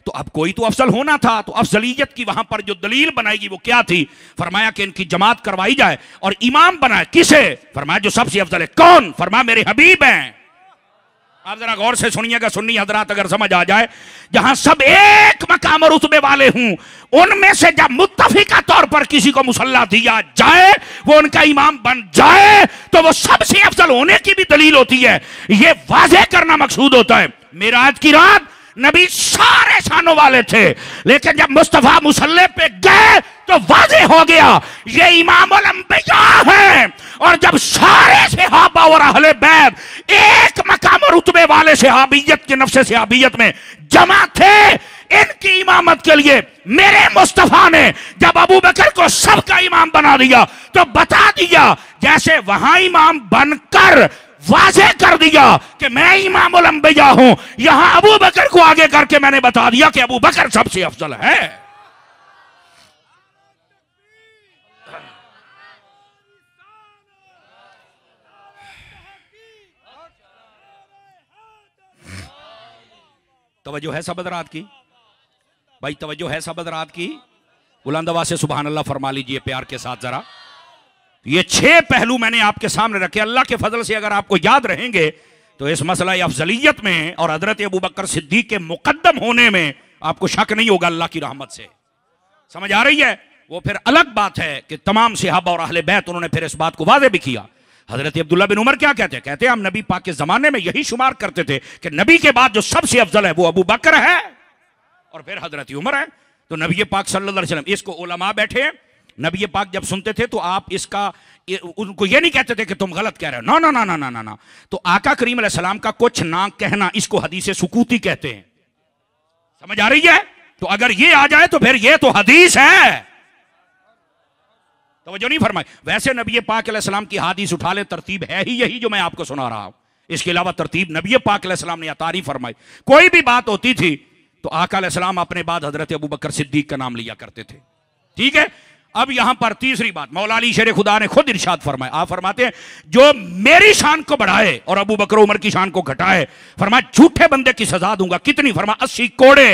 तो अब कोई तो अफजल होना था। तो अफजलियत की वहां पर जो दलील बनाएगी वो क्या थी? फरमाया कि इनकी जमात करवाई जाए और इमाम बनाए। किसे? फरमाया जो सबसे अफजल है। कौन? फरमाया मेरे हबीब हैं। आप जरा गौर से सुनिएगा सुन्नी हजरात, अगर समझ आ जाए, जहां सब एक मकाम और रुतबे वाले हूं, उनमें से जब मुत्तफिका तौर पर किसी को मुसल्ला दिया जाए, वो उनका इमाम बन जाए, तो वो सबसे अफजल होने की भी दलील होती है। ये वाज़ेह करना मकसूद होता है। मेराज की रात नबी सारे शानों वाले थे, लेकिन जब मुस्तफा मुसल्ले पे गए तो वाज़ेह हो गया ये इमामुल अंबिया है। और जब सारे सहाबा और अहले बैत एक मकाम और रुतबे वाले सहाबियत के नफ्से सहाबियत में जमा थे, इनकी इमामत के लिए मेरे मुस्तफा ने जब अबू बकर को सबका इमाम बना दिया तो बता दिया, जैसे वहां इमाम बनकर वाज़ेह कर दिया कि मैं इमामुल अंबिया हूं, यहां अबू बकर को आगे करके मैंने बता दिया कि अबू बकर सबसे अफजल है। तवज्जो है सब हज़रात की? भाई तवज्जो है सब हज़रात की? बुलंद आवाज़ से सुभान अल्लाह फरमा लीजिए प्यार के साथ जरा। ये 6 पहलू मैंने आपके सामने रखे। अल्लाह के फजल से अगर आपको याद रहेंगे तो इस मसला अफजलियत में और हजरत अबू बकर सिद्दीक के मुकद्दम होने में आपको शक नहीं होगा अल्लाह की रहमत से। समझ आ रही है? वो फिर अलग बात है कि तमाम सहाबा और अहले बैत उन्होंने फिर इस बात को वाज़ेह भी किया। हजरत अब्दुल्ला बिन उमर क्या कहते हैं? कहते हैं हम नबी पाक के जमाने में यही शुमार करते थे कि नबी के बाद जो सबसे अफजल है वो अबू बकर है और फिर हजरत उमर है। तो नबी पाक सल्लल्लाहु अलैहि वसल्लम, इसको उलमा बैठे हैं, नबी पाक जब सुनते थे तो आप इसका उनको ये नहीं कहते थे कि तुम गलत कह रहे हो, ना ना ना ना ना ना। तो आका करीम अलैहि सलाम का कुछ ना कहना इसको हदीस सुकूती कहते हैं। समझ आ रही है? तो अगर ये आ जाए तो फिर ये तो हदीस है। तवज्जो नहीं फरमाई? वैसे नबी पाक अलैहि सलाम की हदीस उठा ले, तरतीब है ही यही जो मैं आपको सुना रहा हूं। इसके अलावा तरतीब नबी पाक अलैहि सलाम ने अतारी फरमाई। कोई भी बात होती थी तो आका अलैहि सलाम अपने बाद हजरत अबू बकर सिद्दीक का नाम लिया करते थे। ठीक है? अब यहां पर तीसरी बात मौला अली शेर खुदा ने खुद इरशाद फरमाया। आप फरमाते हैं जो मेरी शान को बढ़ाए और अबू बकर उमर की शान को घटाए, फरमाया झूठे बंदे की सजा दूंगा। कितनी? फरमाया 80 कोड़े।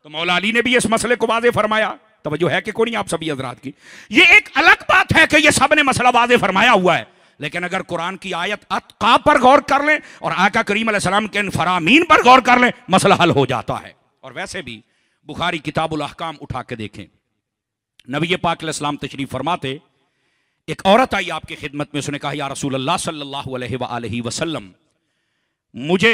तो मौला अली ने भी इस मसले को वाज़ेह फरमाया। तवज्जो है कि कोई नहीं आप सभी हजरात की? ये एक अलग बात है कि ये सब ने मसला वाज़ेह फरमाया हुआ है, लेकिन अगर कुरान की आयत अत्का पर गौर कर लें और आका करीम अलैहिस्सलाम के इन फरामीन पर गौर कर लें, मसला हल हो जाता है। और वैसे भी बुखारी किताबुल अहकाम उठा के देखें, नबी पाक अलैहिस्सलाम तशरीफ फरमाते, एक औरत आई आपकी खिदमत में, उसने कहा या रसूल अल्लाह सल्लल्लाहु अलैहि वसल्लम मुझे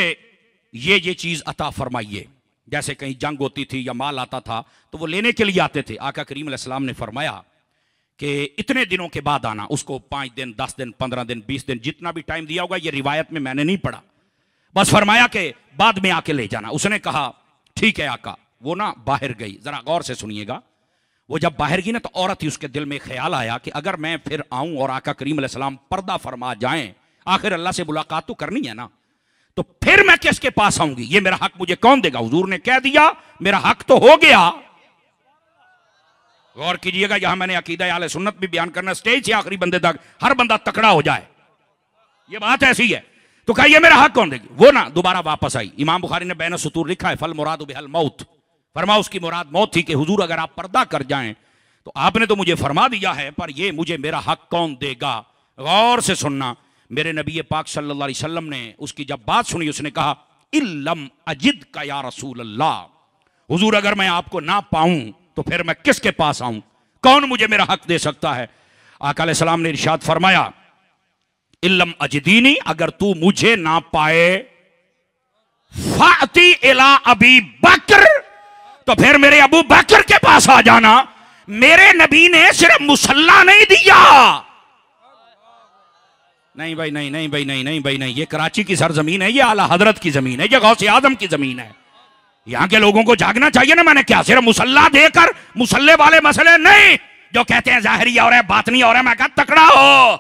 ये चीज़ अता फरमाइए। जैसे कहीं जंग होती थी या माल आता था तो वो लेने के लिए आते थे। आका करीम अलैहिस्सलाम ने फरमाया कि इतने दिनों के बाद आना। उसको 5 दिन 10 दिन 15 दिन 20 दिन जितना भी टाइम दिया होगा, ये रिवायत में मैंने नहीं पढ़ा, बस फरमाया कि बाद में आके ले जाना। उसने कहा ठीक है आका। वो ना बाहर गई, जरा गौर से सुनिएगा। वो जब बाहर गई ना तो औरत ही उसके दिल में ख्याल आया कि अगर मैं फिर आऊं और आका करीम अलैहिस्सलाम पर्दा फरमा जाएं, आखिर अल्लाह से मुलाकात तो करनी है ना, तो फिर मैं किसके पास आऊंगी? ये मेरा हक मुझे कौन देगा? हुजूर ने कह दिया मेरा हक तो हो गया। गौर कीजिएगा, यहां मैंने अकीदा अहले सुन्नत भी बयान करना, स्टेज से आखिरी बंदे तक हर बंदा तकड़ा हो जाए, ये बात ऐसी है। तो कहा ये मेरा हक कौन देगी? वो ना दोबारा वापस आई। इमाम बुखारी ने बैन सुतूर लिखा है, फल मुराद बिहल मौत। फरमा उसकी मुराद मौत थी कि हुजूर अगर आप पर्दा कर जाएं तो आपने तो मुझे फरमा दिया है, पर ये मुझे मेरा हक कौन देगा? गौर से सुनना, मेरे नबी पाक सल्लल्लाहु अलैहि वसल्लम ने उसकी जब बात सुनी, उसने कहा इल्लम अजिद का या रसूल अल्लाह, हुजूर अगर मैं आपको ना पाऊं तो फिर मैं किसके पास आऊं? कौन मुझे मेरा हक दे सकता है? आका अलैहिस्सलाम ने इरशाद फरमाया इल्लम अजिदीनी, अगर तू मुझे ना पाए फाती इला अबी बकर, तो फिर मेरे अबू बकर के पास आ जाना। मेरे नबी ने सिर्फ मुसल्ला नहीं दिया। नहीं भाई नहीं, नहीं भाई नहीं, नहीं भाई नहीं, ये कराची की सरजमीन है, ये आला हजरत की जमीन है, ये गौसे आजम की जमीन है। यहां के लोगों को जागना चाहिए ना। मैंने क्या सिर्फ मुसल्ला देकर, मुसल्ले वाले मसले नहीं जो कहते हैं जाहिरी और है बातनी और है, मैं कहा तकड़ा हो।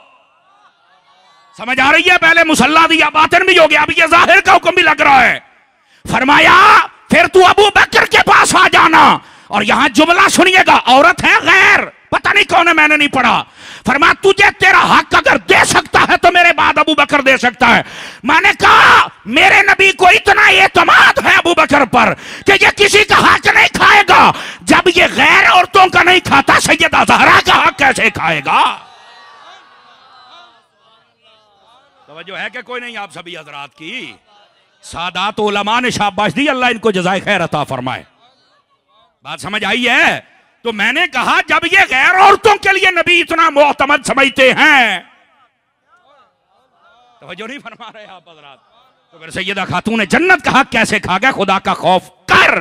समझ आ रही है? पहले मुसल्ला दिया, बातिन भी हो गया, अभी ये जाहिर का हुक्म भी लग रहा है। फरमाया फिर तू अबू बकर के पास आ जाना। और यहां जुमला सुनिएगा, औरत है गैर, पता नहीं कौन है, मैंने नहीं पढ़ा। फरमाया तुझे तेरा हक अगर दे सकता है तो मेरे बाद अबू बकर दे सकता है। मैंने कहा मेरे नबी को इतना एतमाद है अबू बकर पर कि ये किसी का हक नहीं खाएगा। जब ये गैर औरतों का नहीं खाता, सैयदा ज़हरा का हक कैसे खाएगा? तवज्जो है कि कोई नहीं आप सभी हजरात की? सादात उलमा ने शाबाश दी, अल्लाह इनको जज़ाए खैर अता फरमाए। बात समझ आई है? तो मैंने कहा जब ये गैर औरतों के लिए नबी इतना मोहतमद समझते हैं, तवज्जो नहीं फरमा रहे आप हजरात? तो फिर सैयदा खातून जन्नत का हक कैसे खा गया? खुदा का खौफ कर।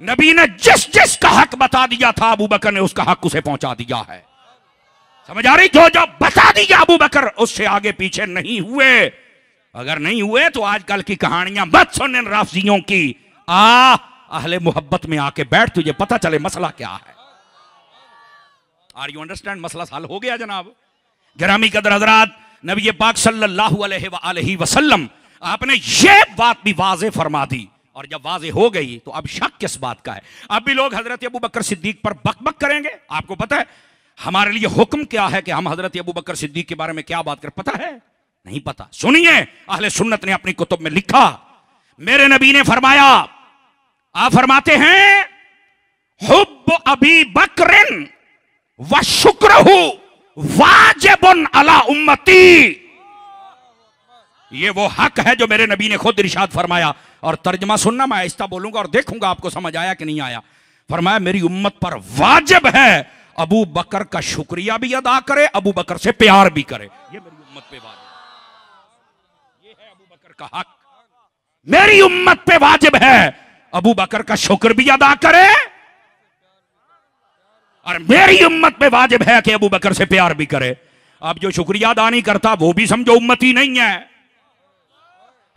नबी ने जिस जिस का हक बता दिया था, अबू बकर ने उसका हक उसे पहुंचा दिया है। समझ आ रही? जो जो बता दिया अबू बकर, उससे आगे पीछे नहीं हुए। अगर नहीं हुए तो आजकल की कहानियां मत सुन इन राफजियों की। अहले मोहब्बत में आके बैठ, तुझे पता चले मसला क्या है। Are you understand? मसला हल हो गया जनाब। गिरामी कदर हजरात, नबी पाक सल्लल्लाहु अलैहि वसल्लम आपने ये बात भी वाज़े फरमा दी, और जब वाज़े हो गई तो अब शक किस बात का है? अब भी लोग हजरत अबू बकर सिद्दीक पर बकबक करेंगे। आपको पता है हमारे लिए हुक्म क्या है कि हम हजरत अबू बकर सिद्दीक के बारे में क्या बात करें? पता है? नहीं पता। सुनिए, अहले सुन्नत ने अपनी कुतुब में लिखा, मेरे नबी ने फरमाया, आप फरमाते हैं, हुब्ब अबी बकरिन व शुक्रहु वाजिबुन अला उम्मती। ये वो हक है जो मेरे नबी ने खुद इरशाद फरमाया। और तर्जमा सुनना, मैं आहिस्ता बोलूंगा और देखूंगा आपको समझ आया कि नहीं आया। फरमाया मेरी उम्मत पर वाजिब है अबू बकर का शुक्रिया भी अदा करे, अबू बकर से प्यार भी करे। ये मेरी उम्मत पे वाजिब, ये है अबू बकर का हक। मेरी उम्मत पे वाजिब है अबू बकर का शुक्र भी अदा करे, और मेरी उम्मत पे वाजिब है कि अबू बकर से प्यार भी करे। अब जो शुक्रिया अदा नहीं करता वो भी समझो उम्मती नहीं है।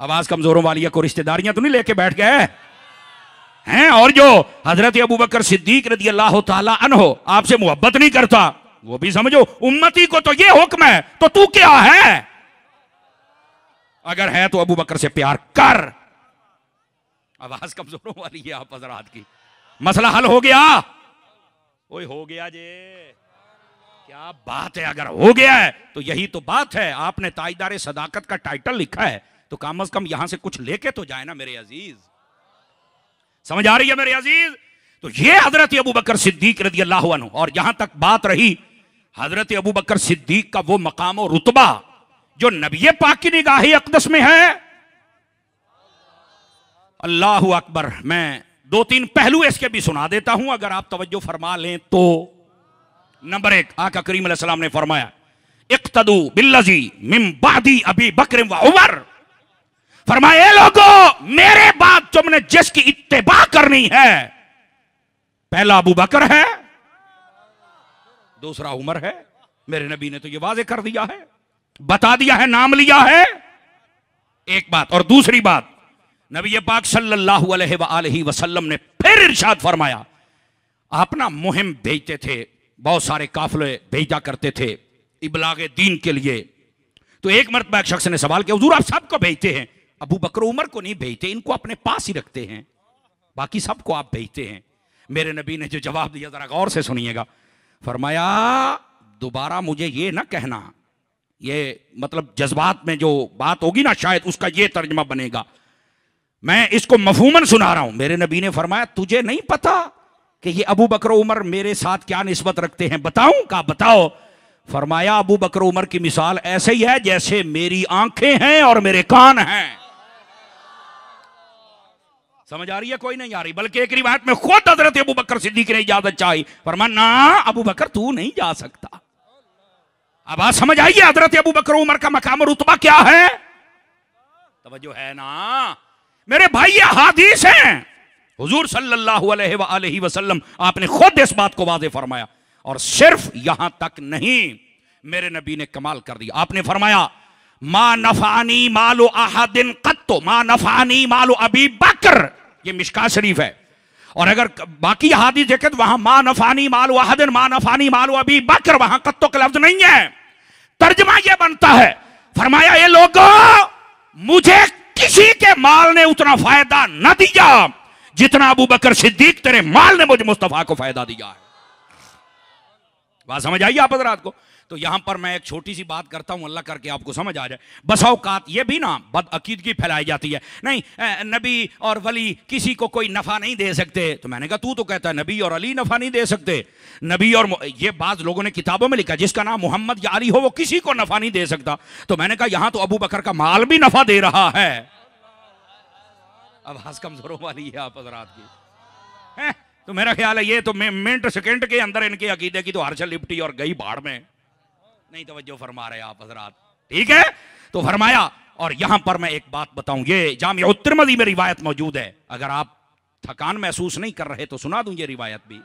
आवाज कमजोरों वाली को रिश्तेदारियां तो नहीं लेके बैठ गए हैं? और जो हजरत अबू बकर सिद्दीक रज़ी अल्लाह ताला अन्हो आपसे मोहब्बत नहीं करता, वो भी समझो उम्मती को तो ये हुक्म है, तो तू क्या है? अगर है तो अबू बकर से प्यार कर। आवाज कमजोरों वाली है आप हजरात की। मसला हल हो गया? ओए हो गया जे, क्या बात है। अगर हो गया है तो यही तो बात है। आपने ताईदार सदाकत का टाइटल लिखा है, तो कम अज कम यहां से कुछ लेके तो जाए ना मेरे अजीज। समझ आ रही है मेरे अजीज? तो ये हजरत अबू बकर सिद्दीक रज़ी अल्लाह अन्हु, और यहां तक बात रही हजरत अबू बकर सिद्दीक का वो मकाम और रुतबा जो नबी पाक की निगाह अक़दस में है। अल्लाहु अकबर। मैं दो तीन पहलू इसके भी सुना देता हूं, अगर आप तवज्जो फरमा लें तो। नंबर एक, आका करीम अलैहि सलाम ने फरमाया, इक्तदू बिल्लज़ी मिन बादी अबी बकर व उमर। फरमाया लोगों, मेरे बाद तुमने जिसकी इत्तिबा करनी है, पहला अबू बकर है, दूसरा उमर है। मेरे नबी ने तो ये वाज़े कर दिया है, बता दिया है, नाम लिया है। एक बात। और दूसरी बात, नबी पाक सल्लल्लाहु अलैहि वसल्लम ने फिर इरशाद फरमाया, आप ना मुहिम भेजते थे, बहुत सारे काफिले भेजा करते थे इबलागे दीन के लिए। तो एक मरतबा एक शख्स ने सवाल किया, हुजूर आप सबको भेजते हैं, अबू बकर उमर को नहीं भेजते, इनको अपने पास ही रखते हैं, बाकी सबको आप भेजते हैं। मेरे नबी ने जो जवाब दिया जरा गौर से सुनिएगा। फरमाया दोबारा मुझे ये ना कहना, ये मतलब जज्बात में जो बात होगी ना शायद उसका ये तर्जमा बनेगा, मैं इसको मफहूमन सुना रहा हूं। मेरे नबी ने फरमाया तुझे नहीं पता कि ये अबू बकर उमर मेरे साथ क्या निस्बत रखते हैं? बताऊं? कहा बताओ। फरमाया अबू बकर उमर की मिसाल ऐसे ही है जैसे मेरी आंखें हैं और मेरे कान हैं। समझ आ रही है? कोई नहीं आ रही। बल्कि एक रिवायत में खुद हजरत अबू बकर सिद्दीक ने इजाजत चाही। फरमाया ना अबू बकर तू नहीं जा सकता। अब बात समझ आइए हजरत अबू बकर उमर का मकाम और रुतबा क्या है? तवज्जो है ना मेरे भाई? ये हदीस हैं, हुजूर सल्लल्लाहु अलैहि वसल्लम आपने खुद इस बात को वाज़े फरमाया। और सिर्फ यहां तक नहीं, मेरे नबी ने कमाल कर दिया। आपने फरमाया मा नफानी मालो अहदिन कत्तो मा नफानी मालो अबी बकर। ये मिशका शरीफ है। और अगर बाकी हादीस देखें तो वहां मा नफानी मालो अहदिन मा नफानी मालो अबी बकर, वहां कत्तो का लफ्ज नहीं है। तर्जमा यह बनता है, फरमाया ये लोगों, मुझे किसी के माल ने उतना फायदा न दिया जितना अबू बकर सिद्दीक तेरे माल ने मुझे मुस्तफा को फायदा दिया है। बात समझ आइए आप हज़रात को? तो यहां पर मैं एक छोटी सी बात करता हूं, अल्लाह करके आपको समझ आ जाए। बसा औकात ये भी ना बदअकीदगी फैलाई जाती है, नहीं नबी और वली किसी को कोई नफा नहीं दे सकते। तो मैंने कहा तू तो कहता है नबी और अली नफा नहीं दे सकते। नबी और ये बात लोगों ने किताबों में लिखा, जिसका नाम मोहम्मद या अली हो वो किसी को नफा नहीं दे सकता। तो मैंने कहा यहां तो अबू बकर का माल भी नफा दे रहा है। अब हंस कमजोरों वाली है आप हज़रात की। तो मेरा ख्याल है ये तो मिनट सेकंड के अंदर इनके अकीदे की तो हर्षल लिपटी और गई बाढ़ में। नहीं तवज्जो फरमा रहे आप हज़रात, ठीक है? तो फरमाया और यहां पर मैं एक बात बताऊं, ये जामिया तिर्मिज़ी में रिवायत मौजूद है, अगर आप थकान महसूस नहीं कर रहे तो सुना दूं ये रिवायत भी।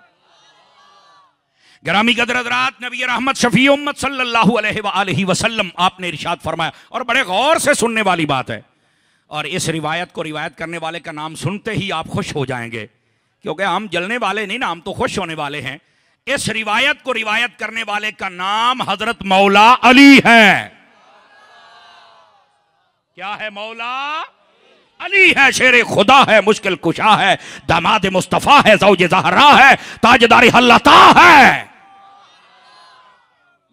गिरामी कदर हज़रात, नबी रहमत शफी उम्मत सल्लल्लाहु अलैहि वसल्लम आपने इरशाद फरमाया, और बड़े गौर से सुनने वाली बात है, और इस रिवायत को रिवायत करने वाले का नाम सुनते ही आप खुश हो जाएंगे, क्योंकि हम जलने वाले नहीं ना, हम तो खुश होने वाले हैं। इस रिवायत को रिवायत करने वाले का नाम हजरत मौला अली है। क्या है? मौला अली है, शेर खुदा है, मुश्किल कुशा है, दामाद मुस्तफा है, ज़ौज ज़हरा है, ताजदारी हल्लता है।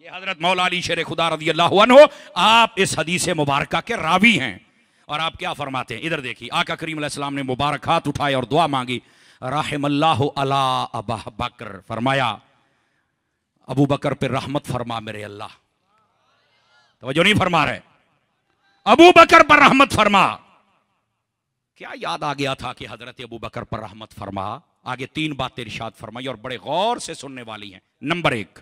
ये हजरत मौला अली शेर खुदा रज़ी अल्लाहु अन्हु, आप इस हदीस मुबारका के रावी हैं। और आप क्या फरमाते हैं, इधर देखिए, आका करीम अलैहिस्सलाम ने मुबारक हाथ उठाए और दुआ मांगी, रहमल्लाहु अला अबा बकर, फरमाया अबू बकर पे रहमत फरमा मेरे अल्लाह। तवज्जो नहीं फरमा रहे, अबू बकर पर रहमत फरमा। क्या याद आ गया था कि हजरत अबू बकर पर रहमत फरमा? आगे तीन बातें इरशाद फरमाई और बड़े गौर से सुनने वाली हैं। नंबर एक,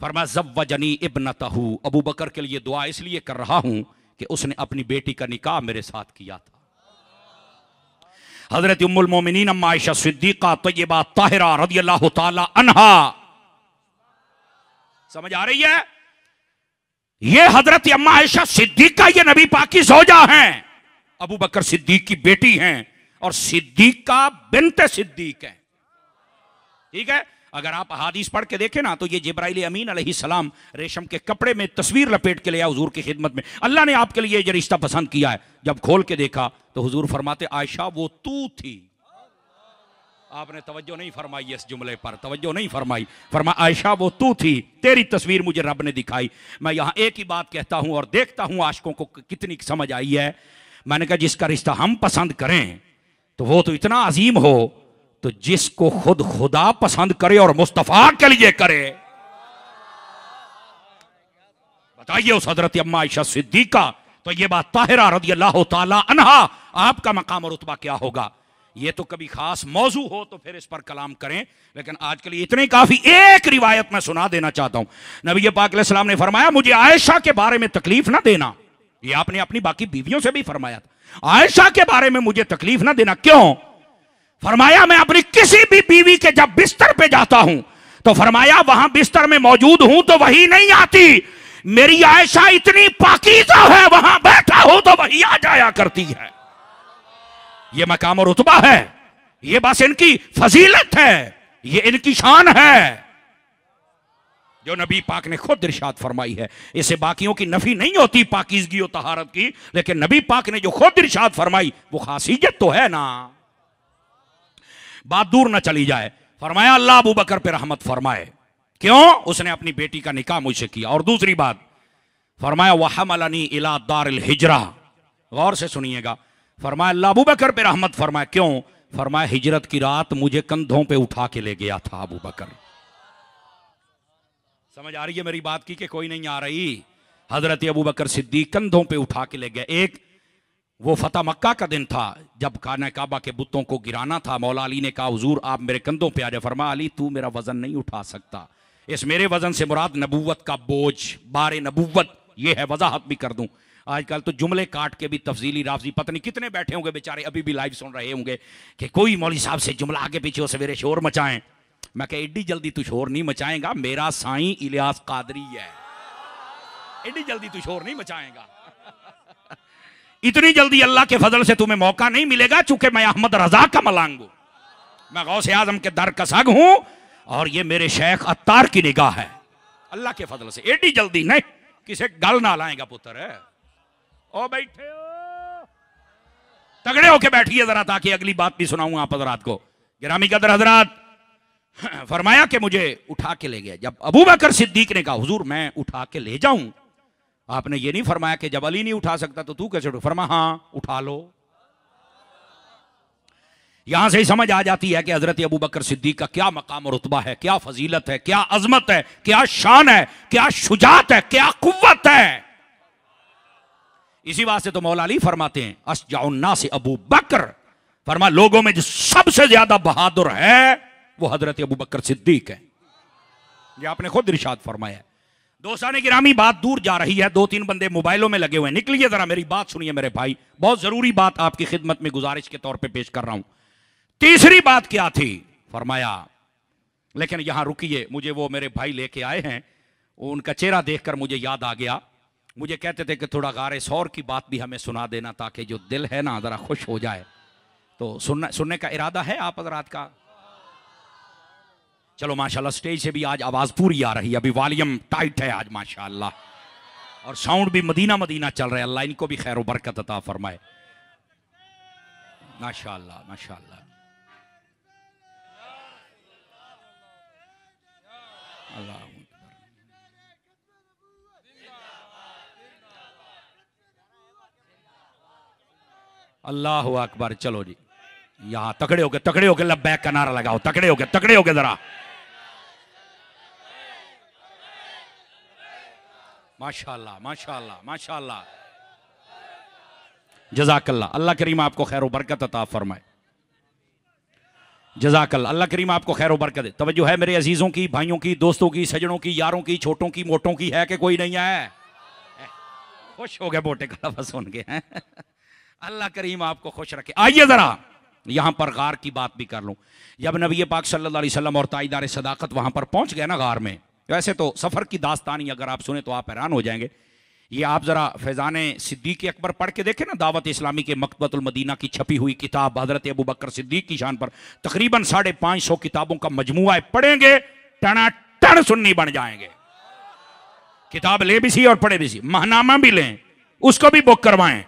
फरमा ज़व्वजनी इब्नतहू, अबू बकर के लिए दुआ इसलिए कर रहा हूं कि उसने अपनी बेटी का निकाह मेरे साथ किया था। हजरत उम्मुल मोमिनीन अम्मा आयशा सिद्दीका तय्यबा ताहिरा रज़ियल्लाहु ताला अन्हा, समझ आ रही है? ये हजरत अम्मा आयशा सिद्दीका ये नबी पाक की ज़ौजा हैं, अबू बकर सिद्दीक की बेटी हैं, और सिद्दीका बिन्ते सिद्दीक है। ठीक है, अगर आप अहादीस पढ़ के देखें ना, तो ये जिब्राइल अमीन अलैहिस्सलाम रेशम के कपड़े में तस्वीर लपेट के ले आया हुजूर की खिदमत में, अल्लाह ने आपके लिए ये रिश्ता पसंद किया है। जब खोल के देखा तो हुजूर फरमाते, आयशा वो तू थी। आपने तवज्जो नहीं फरमाई इस जुमले पर, तवज्जो नहीं फरमाई। फरमा आयशा वो तू थी, तेरी तस्वीर मुझे रब ने दिखाई। मैं यहां एक ही बात कहता हूं और देखता हूं आशिकों को कितनी समझ आई है। मैंने कहा जिसका रिश्ता हम पसंद करें तो वो तो इतना अजीम हो, तो जिसको खुद खुदा पसंद करे और मुस्तफा के लिए करे, बताइए उस हजरत अम्मा आयशा सिद्दीका तो ये बात ताहिरा रज़ियल्लाहु ताला अन्हा, आपका मकाम और रुतबा क्या होगा? ये तो कभी खास मौजू हो तो फिर इस पर कलाम करें, लेकिन आज के लिए इतने काफी। एक रिवायत मैं सुना देना चाहता हूं, नबी पाक अलैहिस्सलाम ने फरमाया, मुझे आयशा के बारे में तकलीफ ना देना। ये आपने अपनी बाकी बीवियों से भी फरमाया था, आयशा के बारे में मुझे तकलीफ ना देना। क्यों? फरमाया मैं अपनी किसी भी बीवी के जब बिस्तर पे जाता हूं तो फरमाया वहां बिस्तर में मौजूद हूं तो वही नहीं आती, मेरी आयशा इतनी पाकीज़ा है, वहां बैठा हो तो वही आ जाया करती है। ये मकाम और रुतबा है, ये बस इनकी फजीलत है, ये इनकी शान है जो नबी पाक ने खुद इरशाद फरमाई है। इससे बाकियों की नफी नहीं होती पाकीज़गी और तहारत की, लेकिन नबी पाक ने जो खुद इरशाद फरमाई वो खासियत तो है ना। बात दूर ना चली जाए, फरमाया अल्लाह अबू बकर पे रहमत फरमाए। क्यों? उसने अपनी बेटी का निकाह मुझसे किया। और दूसरी बात फरमाया वहमलनी इला दारिल हिजरा, गौर से सुनिएगा, फरमाया अल्लाह अबू बकर पे रहमत फरमाए। क्यों? फरमाया हिजरत की रात मुझे कंधों पे उठा के ले गया था अबू बकर। समझ आ रही है मेरी बात की कि कोई नहीं आ रही? हजरत अबू बकर सिद्दीक कंधों पे उठा के ले गए। एक वो फतह मक्का का दिन था जब खाना काबा के बुतों को गिराना था, मौला अली ने कहा हुजूर आप मेरे कंधों पे आ जाए। फरमा अली तू मेरा वजन नहीं उठा सकता, इस मेरे वजन से मुराद नबूवत का बोझ, बारे नबूवत, ये है। वजाहत भी कर दूं, आजकल तो जुमले काट के भी तफसीली राफजी पता नहीं कितने बैठे होंगे बेचारे, अभी भी लाइव सुन रहे होंगे कि कोई मौलवी साहब से जुमला आगे पीछे सवेरे शोर मचाएं। मैं कह एडी जल्दी तू शोर नहीं मचाएगा, मेरा साईं इलियास कादरी है, एडी जल्दी तू शोर नहीं मचाएगा। इतनी जल्दी अल्लाह के फजल से तुम्हें मौका नहीं मिलेगा, चूंकि मैं अहमद रजा का मलांग हूं, मैं गौसे आजम के दर का सग हूं, और ये मेरे शेख अत्तार की निगाह है। अल्लाह के फजल से एडी जल्दी नहीं, किसे गल ना लाएगा पुत्र है। ओ बैठे हो, तगड़े होके बैठिए जरा, ताकि अगली बात भी सुनाऊं आप हजरात को। गिरामी कदर हजरात, फरमाया कि मुझे उठा के ले गया। जब अबू बकर सिद्दीक ने कहा हुजूर मैं उठा के ले जाऊं, आपने ये नहीं फरमाया कि जब अली नहीं उठा सकता तो तू कैसे उठा? फरमा हाँ उठा लो। यहां से ही समझ आ जाती है कि हजरत अबू बकर सिद्दीक का क्या मकाम और रुतबा है, क्या फजीलत है, क्या अजमत है, क्या शान है, क्या शुजात है, क्या कुव्वत है। इसी वास्ते तो मौला अली फरमाते हैं अशजाउन्ना से अबू बकर, फरमा लोगों में जो सबसे ज्यादा बहादुर है वो हजरत अबू बकर सिद्दीक है। ये आपने खुद इरशाद फरमाया। दोस्ताने गिरामी, बात दूर जा रही है, 2-3 बंदे मोबाइलों में लगे हुए हैं, निकलिए जरा मेरी बात सुनिए मेरे भाई, बहुत जरूरी बात आपकी खिदमत में गुजारिश के तौर पे पेश कर रहा हूं। तीसरी बात क्या थी? फरमाया, लेकिन यहां रुकिए, मुझे वो मेरे भाई लेके आए हैं, उनका चेहरा देखकर मुझे याद आ गया। मुझे कहते थे कि थोड़ा गारे सौर की बात भी हमें सुना देना ताकि जो दिल है ना जरा खुश हो जाए। तो सुनने का इरादा है आप हजरात का? चलो माशाल्लाह, स्टेज से भी आज आवाज पूरी आ रही है, अभी वॉल्यूम टाइट है आज माशाल्लाह, और साउंड भी मदीना मदीना चल रहा है। अल्लाह इनको भी खैर व बरकत अता फरमाए। माशाल्लाह माशाल्लाह, अल्लाह अल्लाहु अकबर। चलो जी, यहां तकड़े होके लब्बैक का नारा लगाओ, तकड़े होके जरा। माशाल्लाह माशाल्लाह माशाल्लाह, जज़ाकल्लाह। अल्लाह करीम आपको खैर व बरकत अता फरमाए। जज़ाकल्लाह, अल्लाह करीम आपको खैर व बरकत दे। तवज्जो है मेरे अजीजों की, भाइयों की, दोस्तों की, सजनों की, यारों की, छोटों की, मोटों की, है कि कोई नहीं है? खुश हो गए मोटे का लफ्ज़ सुन के हैं? अल्लाह करीम आपको खुश रखे। आइए जरा यहां पर गार की बात भी कर लूं। जब नबी पाक सल्लल्लाहु अलैहि वसल्लम और ताईदार सदाकत वहां पर पहुंच गए ना गार में, वैसे तो सफर की दास्तानी अगर आप सुने तो आप हैरान हो जाएंगे। ये आप जरा फैजान सिद्दीक अकबर पढ़ के देखें ना, दावत इस्लामी के मकतबतुल मदीना की छपी हुई किताब हजरत अबू बकर सिद्दीक की शान पर तकरीबन 550 किताबों का मजमुआ है। पढ़ेंगे टनाटन सुन्नी बन जाएंगे। किताब ले भी सी और पढ़े भी सी, महनामा भी लें, उसको भी बुक करवाएं।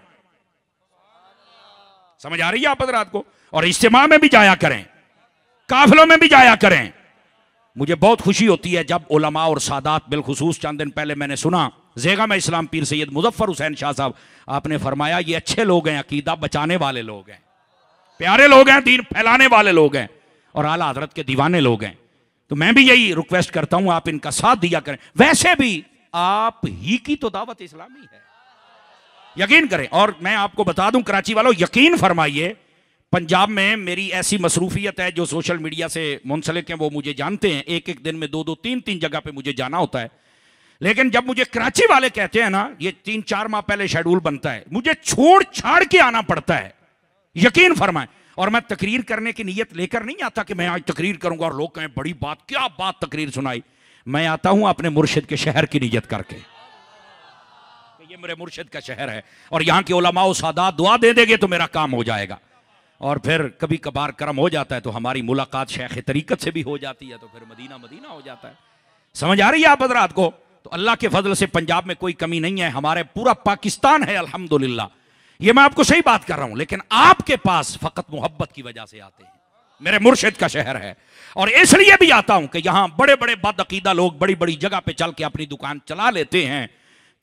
समझ आ रही है आप हजरात को? और इज्तिमा में भी जाया करें, काफिलों में भी जाया करें। मुझे बहुत खुशी होती है जब उलमा और सादात, बिलखुसूस चंद दिन पहले मैंने सुना ज़ेगा में इस्लाम पीर सैयद मुजफ्फर हुसैन शाह साहब, आपने फरमाया ये अच्छे लोग हैं, अकीदा बचाने वाले लोग हैं, प्यारे लोग हैं, दीन फैलाने वाले लोग हैं और आला हजरत के दीवाने लोग हैं। तो मैं भी यही रिक्वेस्ट करता हूं आप इनका साथ दिया करें। वैसे भी आप ही की तो दावत इस्लामी है, यकीन करें। और मैं आपको बता दूं कराची वालों, यकीन फरमाइए, पंजाब में मेरी ऐसी मसरूफियत है, जो सोशल मीडिया से मुंसलिक हैं वो मुझे जानते हैं, एक एक दिन में 2-2 3-3 जगह पे मुझे जाना होता है। लेकिन जब मुझे कराची वाले कहते हैं ना, ये 3-4 माह पहले शेड्यूल बनता है, मुझे छोड़ छाड़ के आना पड़ता है, यकीन फरमाएं। और मैं तकरीर करने की नीयत लेकर नहीं आता कि मैं आज तकरीर करूंगा और लोग कहें बड़ी बात, क्या बात तकरीर सुनाई। मैं आता हूं अपने मुर्शिद के शहर की नीयत करके, ये मेरे मुर्शिद का शहर है और यहां के उलमा और सादात दुआ दे देंगे तो मेरा काम हो जाएगा। और फिर कभी कभार करम हो जाता है तो हमारी मुलाकात शेख तरीकत से भी हो जाती है, तो फिर मदीना मदीना हो जाता है। समझ आ रही है आप हजरात को? तो अल्लाह के फजल से पंजाब में कोई कमी नहीं है, हमारे पूरा पाकिस्तान है अल्हम्दुलिल्लाह। ये मैं आपको सही बात कर रहा हूं, लेकिन आपके पास फकत मोहब्बत की वजह से आते हैं। मेरे मुर्शिद का शहर है और इसलिए भी आता हूं कि यहां बड़े बड़े बदअकीदा लोग बड़ी बड़ी जगह पे चल के अपनी दुकान चला लेते हैं।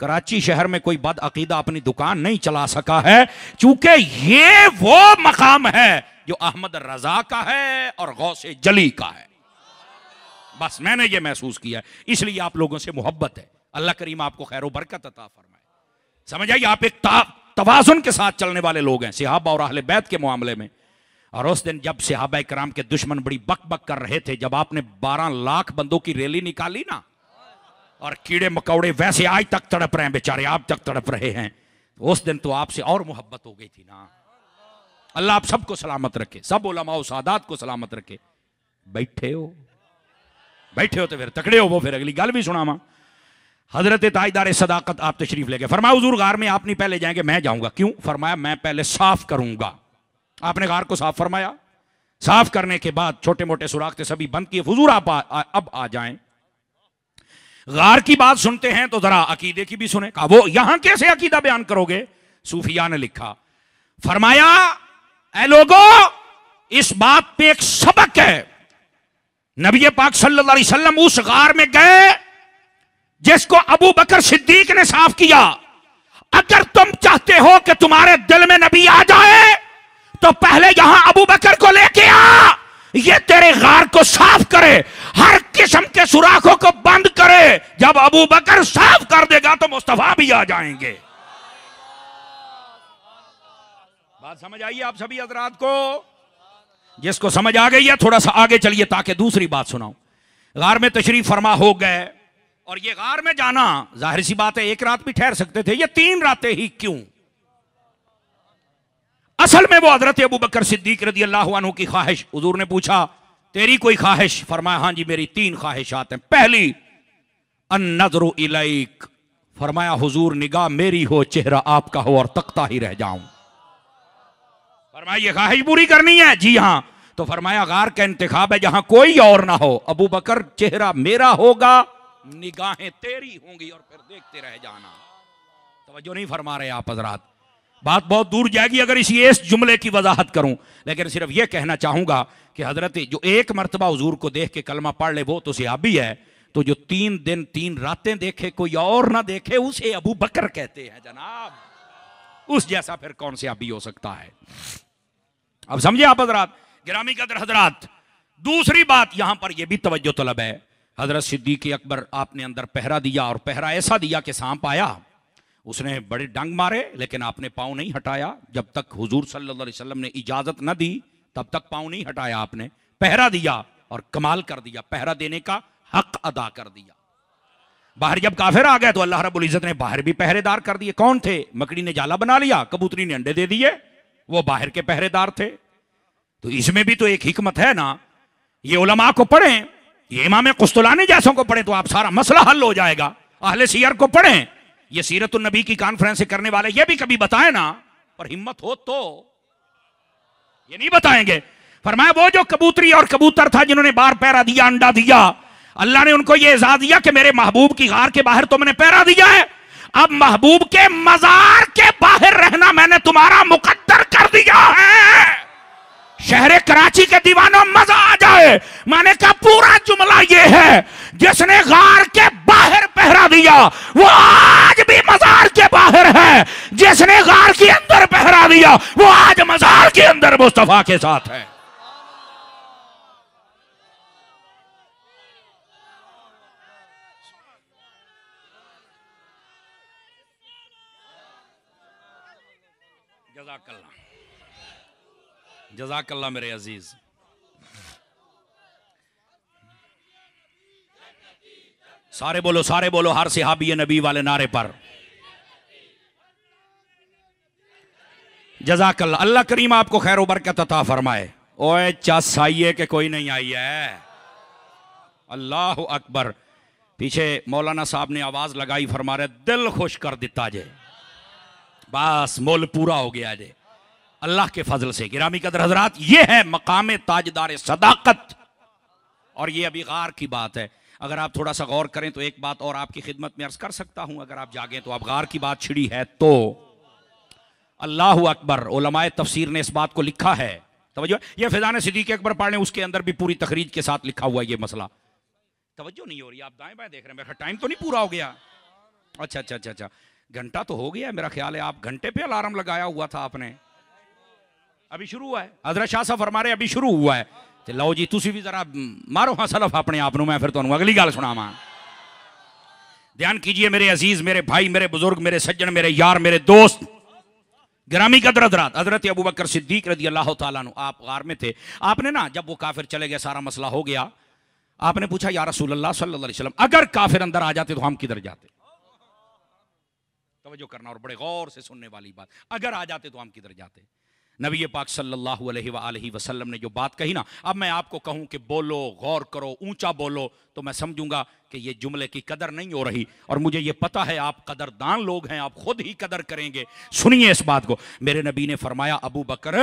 कराची शहर में कोई बदअकीदा अपनी दुकान नहीं चला सका है, क्योंकि ये वो मकाम है जो अहमद रजा का है और गौसे जली का है। बस मैंने ये महसूस किया है, इसलिए आप लोगों से मोहब्बत है। अल्लाह करीम आपको खैर व बरकत अता फरमाए। समझ आइए, आप एक तवाजुन के साथ चलने वाले लोग हैं सहाबा और अहले बैत के मामले में। और उस दिन जब सहाबा कराम के दुश्मन बड़ी बक बक कर रहे थे, जब आपने 12 लाख बंदों की रैली निकाली ना, और कीड़े मकौड़े वैसे आज तक तड़प रहे हैं बेचारे, आप तक तड़प रहे हैं, तो उस दिन तो आपसे और मोहब्बत हो गई थी ना। अल्लाह आप सबको सलामत रखे, सब उलमा और सादात को सलामत रखे। बैठे हो तो फिर तकड़े हो, वो फिर अगली गल भी सुनावा। हजरत ताजदार सदाकत आप तशरीफ ले गए। फरमाया हुजूर गार में आप नहीं पहले जाएंगे, मैं जाऊंगा। क्यों? फरमाया मैं पहले साफ करूंगा। आपने गार को साफ फरमाया, साफ करने के बाद छोटे मोटे सुराख थे सभी बंद किए। हुजूर आप अब आ जाएं। गार की बात सुनते हैं तो जरा अकीदे की भी सुने। कहा वो यहां कैसे अकीदा बयान करोगे? सूफिया ने लिखा, फरमाया ऐ लोगो, इस बात पे एक सबक है। नबी पाक सल्लल्लाहु अलैहि वसल्लम उस गार में गए जिसको अबू बकर सिद्दीक ने साफ किया। अगर तुम चाहते हो कि तुम्हारे दिल में नबी आ जाए तो पहले यहां अबू बकर को लेके आ, ये तेरे गार को साफ करे, हर किस्म के सुराखों को बंद करे। जब अबू बकर साफ कर देगा तो मुस्तफा भी आ जाएंगे। बात समझ आई आप सभी हजरात को? जिसको समझ आ गई है थोड़ा सा आगे चलिए ताकि दूसरी बात सुनाऊं। गार में तशरीफ फरमा हो गए और ये गार में जाना जाहिर सी बात है एक रात भी ठहर सकते थे, ये 3 रातें ही क्यों? असल में वो हजरत अबू बकर सिद्दीक रज़ी अल्लाह अन्हु की ख्वाहिश। हुजूर ने पूछा तेरी कोई ख्वाहिश? फरमाया हाँ जी मेरी 3 ख्वाहिशात हैं। पहली अन नज़रु इलैक, फरमाया हुजूर निगाह मेरी हो, चेहरा आपका हो और तकता ही रह जाऊं। फरमाया ये ख्वाहिश पूरी करनी है? जी हाँ। तो फरमाया गार का इंतखाब है जहां कोई और ना हो। अबू बकर चेहरा मेरा होगा, निगाहें तेरी होंगी और फिर देखते रह जाना। तवज्जो नहीं फरमा रहे आप हजरात, बात बहुत दूर जाएगी अगर इस जुमले की वजाहत करूं, लेकिन सिर्फ यह कहना चाहूंगा कि हजरत जो एक मरतबा हुजूर को देख के कलमा पढ़ ले वो तो सहाबी है, तो जो 3 दिन 3 रातें देखे कोई और ना देखे उसे अबू बकर कहते हैं जनाब। उस जैसा फिर कौन सहाबी हो सकता है? अब समझे आप हजरात, गिरामी कदर हजरात। दूसरी बात यहां पर यह भी तवज्जो तलब है, हजरत सिद्दीक अकबर आपने अंदर पहरा दिया और पहरा ऐसा दिया कि सांप आया, उसने बड़े डंग मारे लेकिन आपने पांव नहीं हटाया। जब तक हुजूर सल्लल्लाहु अलैहि वसल्लम ने इजाजत न दी तब तक पांव नहीं हटाया आपने, पहरा दिया और कमाल कर दिया, पहरा देने का हक अदा कर दिया। बाहर जब काफिर आ गए तो अल्लाह रब्बुल इज्जत ने बाहर भी पहरेदार कर दिए। कौन थे? मकड़ी ने जाला बना लिया, कबूतरी ने अंडे दे दिए, वो बाहर के पहरेदार थे। तो इसमें भी तो एक हिकमत है ना। ये उलमा को पढ़ें, ये इमाम कुस्तलानी जैसों को पढ़ें तो आप सारा मसला हल हो जाएगा। अहले सीयर को पढ़ें, ये सीरतुन नबी की कॉन्फ्रेंस करने वाले ये भी कभी बताएं ना, पर हिम्मत हो तो ये नहीं बताएंगे। फरमाया वो जो कबूतरी और कबूतर था जिन्होंने बार पहरा दिया, अंडा दिया, अल्लाह ने उनको ये एजाज दिया कि मेरे महबूब की गार के बाहर तुमने पहरा दिया है, अब महबूब के मजार के बाहर रहना मैंने तुम्हारा मुकद्दर कर दिया है। शहर कराची के दीवानों मजा आ जाए, मैंने कहा पूरा जुमला ये है जिसने गार के बाहर पहरा दिया वो आज भी मजार के बाहर है, जिसने गार के अंदर पहरा दिया वो आज मजार के अंदर मुस्तफा के साथ है। जज़ाकल्लाह, जज़ाकल्लाह मेरे अजीज। सारे बोलो हर सहाबी नबी वाले नारे पर जज़ाकल्लाह। अल्लाह करीम आपको खैर बरकत अता फरमाए। ओए चस आइए कि कोई नहीं आई है। अल्लाह अकबर। पीछे मौलाना साहब ने आवाज लगाई, फरमा रहे दिल खुश कर दिता जे, बस मोल पूरा हो गया जे अल्लाह के फजल से। गिरामी कदर हजरात, ये है मकाम ताजदार सदाकत। और ये अभी गार की बात है, अगर आप थोड़ा सा गौर करें तो एक बात और आपकी खिदमत में अर्ज कर सकता हूं, अगर आप जागें तो। आप गार की बात छिड़ी है तो अल्लाह अकबर, उलमाए तफसीर ने इस बात को लिखा है। तवज्जो, ये फैजान सिद्दीक अकबर पढ़ लें, उसके अंदर भी पूरी तखरीज के साथ लिखा हुआ है ये मसला। तवज्जो नहीं हो रही, आप दाएं बाएं देख रहे हैं, मेरा टाइम तो नहीं पूरा हो गया? अच्छा अच्छा अच्छा अच्छा, घंटा तो हो गया मेरा ख्याल है। आप घंटे पे अलार्म लगाया हुआ था आपने? अभी शुरू हुआ है। हजरत शाह साहब फरमा रहे अभी शुरू हुआ है। तो लो जी तुसी भी जरा मारो हाँ सलफ अपने आप, मैं फिर तुहानू अगली गल सुनावां। ध्यान कीजिए मेरे अजीज, मेरे भाई, मेरे बुजुर्ग, मेरे सज्जन, मेरे यार, मेरे दोस्त, गिरामी कदर हजरात। हजरत अबू बकर सिद्दीक रज़ी अल्लाह तआला अन्हु, आप गार में थे। आपने ना जब वो काफिर चले गए, सारा मसला हो गया, आपने पूछा या रसूल अल्लाह सल्लल्लाहु अलैहि वसल्लम अगर काफिर अंदर आ जाते तो हम किधर जाते? तवज्जो करना और बड़े गौर से सुनने वाली बात, अगर आ जाते तो हम किधर जाते? नबी पाक सल्लल्लाहु अलैहि वसल्लम ने जो बात कही ना, अब मैं आपको कहूं कि बोलो, गौर करो, ऊंचा बोलो, तो मैं समझूंगा कि ये जुमले की कदर नहीं हो रही। और मुझे ये पता है आप कदरदान लोग हैं, आप खुद ही कदर करेंगे। सुनिए इस बात को। मेरे नबी ने फरमाया अबू बकर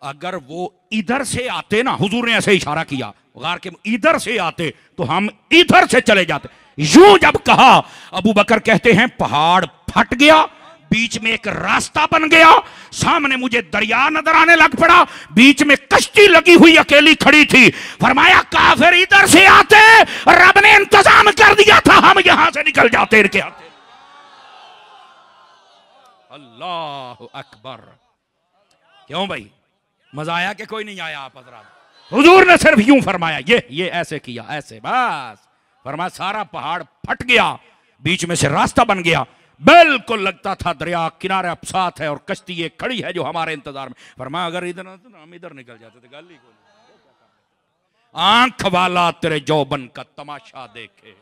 अगर वो इधर से आते ना, हुजूर ने ऐसे इशारा किया गार के, इधर से आते तो हम इधर से चले जाते। यूं जब कहा, अबू बकर कहते हैं पहाड़ फट गया, बीच में एक रास्ता बन गया, सामने मुझे दरिया नजर आने लग पड़ा, बीच में कश्ती लगी हुई अकेली खड़ी थी। फरमाया काफिर इधर से आते, रब ने इंतजाम कर दिया था, हम यहां से निकल जाते इनके आते। अल्लाह अकबर। क्यों भाई, मजा आया कि कोई नहीं आया? आप हजरात, हुजूर ने सिर्फ यूं फरमाया, ये ऐसे किया, ऐसे बस। फरमाया सारा पहाड़ फट गया, बीच में से रास्ता बन गया, बिल्कुल लगता था दरिया किनारे साथ है और कश्ती एक खड़ी है जो हमारे इंतजार में। फरमाया अगर इधर तो हम इधर निकल जाते थे, गाली को आंख वाला तेरे जौबन का तमाशा देखे।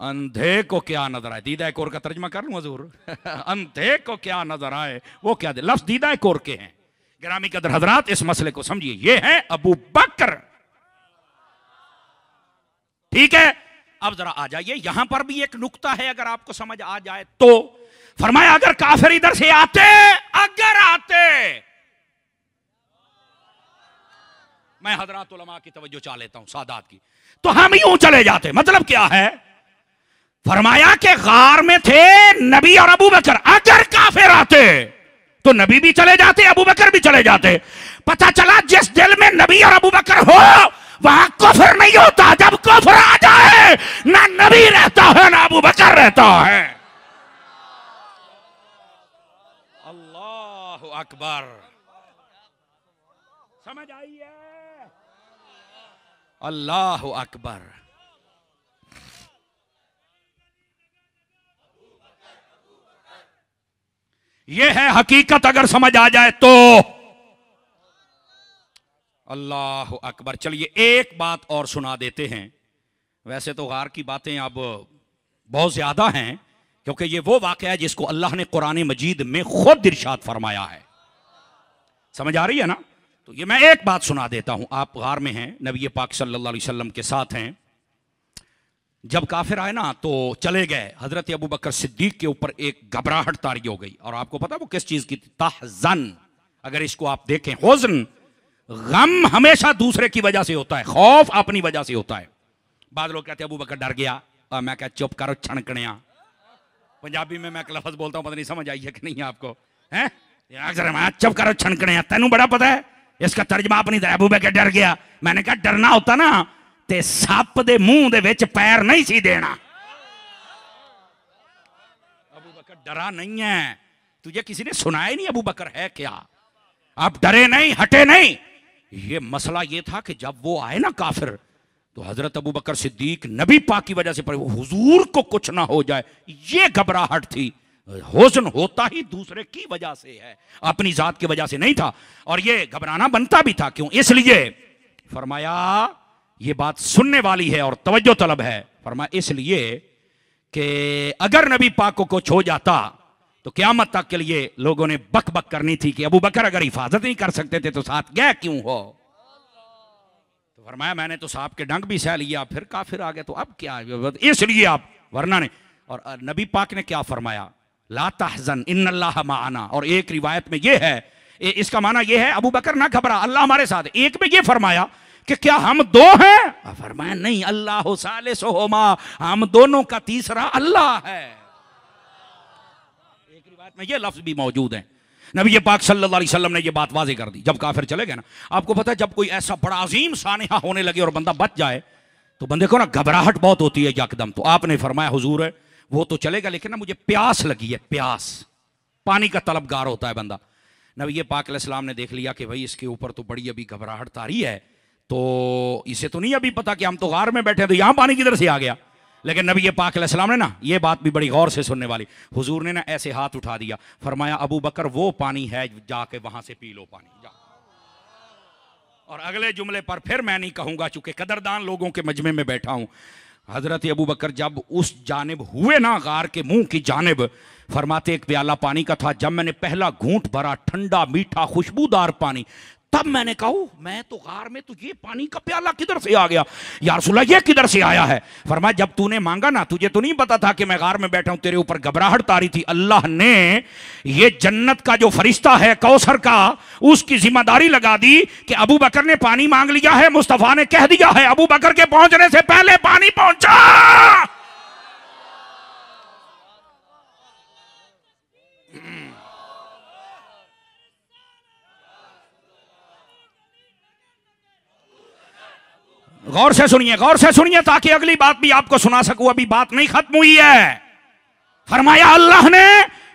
अंधे को क्या नजर आए, दीदा कोर का तर्जमा कर लूं हजूर। अंधे को क्या नजर आए वो क्या दे, लफ्ज दीदा कोर के हैं। गिरामी कदर हजरात इस मसले को समझिए, ये है अबू बकर। ठीक है, अब जरा आ जाइए, यहां पर भी एक नुक्ता है, अगर आपको समझ आ जाए तो। फरमाया अगर काफिर इधर से आते, अगर आते, मैं हजरात उलमा की तवज्जो चाह लेता हूं, सादात की, तो हम यूं चले जाते। मतलब क्या है? फरमाया कि गार में थे नबी और अबू बकर, अगर काफिर आते तो नबी भी चले जाते, अबू बकर भी चले जाते। पता चला जिस दिल में नबी और अबू बकर हो वहां कुफ्र नहीं होता। जब कुफ्र आ जाए ना नबी रहता है ना अबू बकर रहता है। अल्लाह अकबर, समझ आई है? अल्लाह अकबर। यह है हकीकत, अगर समझ आ जाए तो। अल्लाह अकबर। चलिए एक बात और सुना देते हैं। वैसे तो गार की बातें अब बहुत ज्यादा हैं, क्योंकि ये वो वाक़या है जिसको अल्लाह ने कुरान मजीद में खुद इरशाद फरमाया है। समझ आ रही है ना? तो ये मैं एक बात सुना देता हूं। आप गार में हैं, नबी पाक सल्लल्लाहु अलैहि वसल्लम के साथ हैं। जब काफिर आए ना तो चले गए, हजरत अबू बकर सिद्दीक के ऊपर एक घबराहट तारी हो गई। और आपको पता वो किस चीज की? तहज़न। अगर इसको आप देखें, हुज़्न, गम हमेशा दूसरे की वजह से होता है, खौफ अपनी वजह से होता है। बाद लोग कहते हैं अबू बकर डर गया, और मैं कहता चुप करो छणकणिया। पंजाबी में मैं एक लफ्ज बोलता हूं, पता नहीं समझ आई है कि नहीं आपको? है चुप करो छणकणिया, तेनू बड़ा पता है इसका तर्जमा अपनी तरह। अबू बकर डर गया। मैंने कहा डरना होता ना ते सप दे मुंह दे विच पैर नहीं सी देना। अबू बकर डरा नहीं है। तुझे किसी ने सुनाया नहीं अबू बकर है क्या? आप डरे नहीं, हटे नहीं। ये मसला ये था कि जब वो आए ना काफिर, तो हजरत अबू बकर सिद्दीक नबी पाक की वजह से पड़े, हुजूर को कुछ ना हो जाए, ये घबराहट थी। हुस्न होता ही दूसरे की वजह से है, अपनी जात की वजह से नहीं था। और ये घबराना बनता भी था। क्यों? इसलिए फरमाया ये बात सुनने वाली है और तवज्जो तलब है। फरमाया इसलिए कि अगर नबी पाक को कुछ हो जाता तो क़यामत तक के लिए लोगों ने बक बक करनी थी कि अबू बकर अगर हिफाजत नहीं कर सकते थे तो साथ गए क्यों हो। तो फरमाया मैंने तो साहब के डंक भी सह लिया, फिर काफिर आ गए, तो अब क्या, इसलिए आप वरना ने। और नबी पाक ने क्या फरमाया? ला तहज़न इन्नल्लाह माअना। और एक रिवायत में यह है, इसका माना यह है अबू बकर ना घबरा, अल्लाह हमारे साथ। एक में यह फरमाया कि क्या हम दो हैं? फरमाया नहीं, अल्लाह सालिसुहुमा, हम दोनों का तीसरा अल्लाह है। एक रिवायत में यह लफ्ज भी मौजूद है। नबी पाक सल्लल्लाहु अलैहि वसल्लम ने यह बात वाज़ेह कर दी। जब काफिर चले गए ना, आपको पता है जब कोई ऐसा बड़ा अजीम सानिहा होने लगे और बंदा बच जाए तो बंदे को ना घबराहट बहुत होती है यकदम। तो आपने फरमाया हुजूर है वो तो चलेगा, लेकिन ना मुझे प्यास लगी है, प्यास, पानी का तलबगार होता है बंदा। नबी पाक अलैहिस्सलाम ने देख लिया कि भाई इसके ऊपर तो बड़ी अभी घबराहट तारी है, तो इसे तो नहीं अभी पता कि हम तो गार में बैठे, तो यहां पानी किधर से आ गया। लेकिन नबी पाक अलैहिस्सलाम ने ना ये बात भी बड़ी गौर से सुनने वाली, हुजूर ने ना ऐसे हाथ उठा दिया, फरमाया अबू बकर वो पानी है, जाके वहां से पी लो पानी जा। और अगले जुमले पर फिर मैं नहीं कहूंगा, चूंकि कदरदान लोगों के मजमे में बैठा हूं। हजरत अबू बकर जब उस जानिब हुए ना, गार के मुंह की जानिब, फरमाते एक प्याला पानी का था, जब मैंने पहला घूंट भरा, ठंडा मीठा खुशबूदार पानी, तब मैंने कहा मैं तो गार में, तो ये पानी का प्याला किधर से आ गया या रसूलल्लाह, ये किधर से आया है? फरमाया जब तूने मांगा ना, तुझे तो नहीं पता था कि मैं गार में बैठा हूं, तेरे ऊपर घबराहट तारी थी। अल्लाह ने ये जन्नत का जो फरिश्ता है कौसर का, उसकी जिम्मेदारी लगा दी कि अबू बकर ने पानी मांग लिया है, मुस्तफा ने कह दिया है अबू बकर के पहुंचने से पहले पानी पहुंचा। गौर से सुनिए, गौर से सुनिए, ताकि अगली बात भी आपको सुना सकूं। अभी बात नहीं खत्म हुई है। फरमाया अल्लाह ने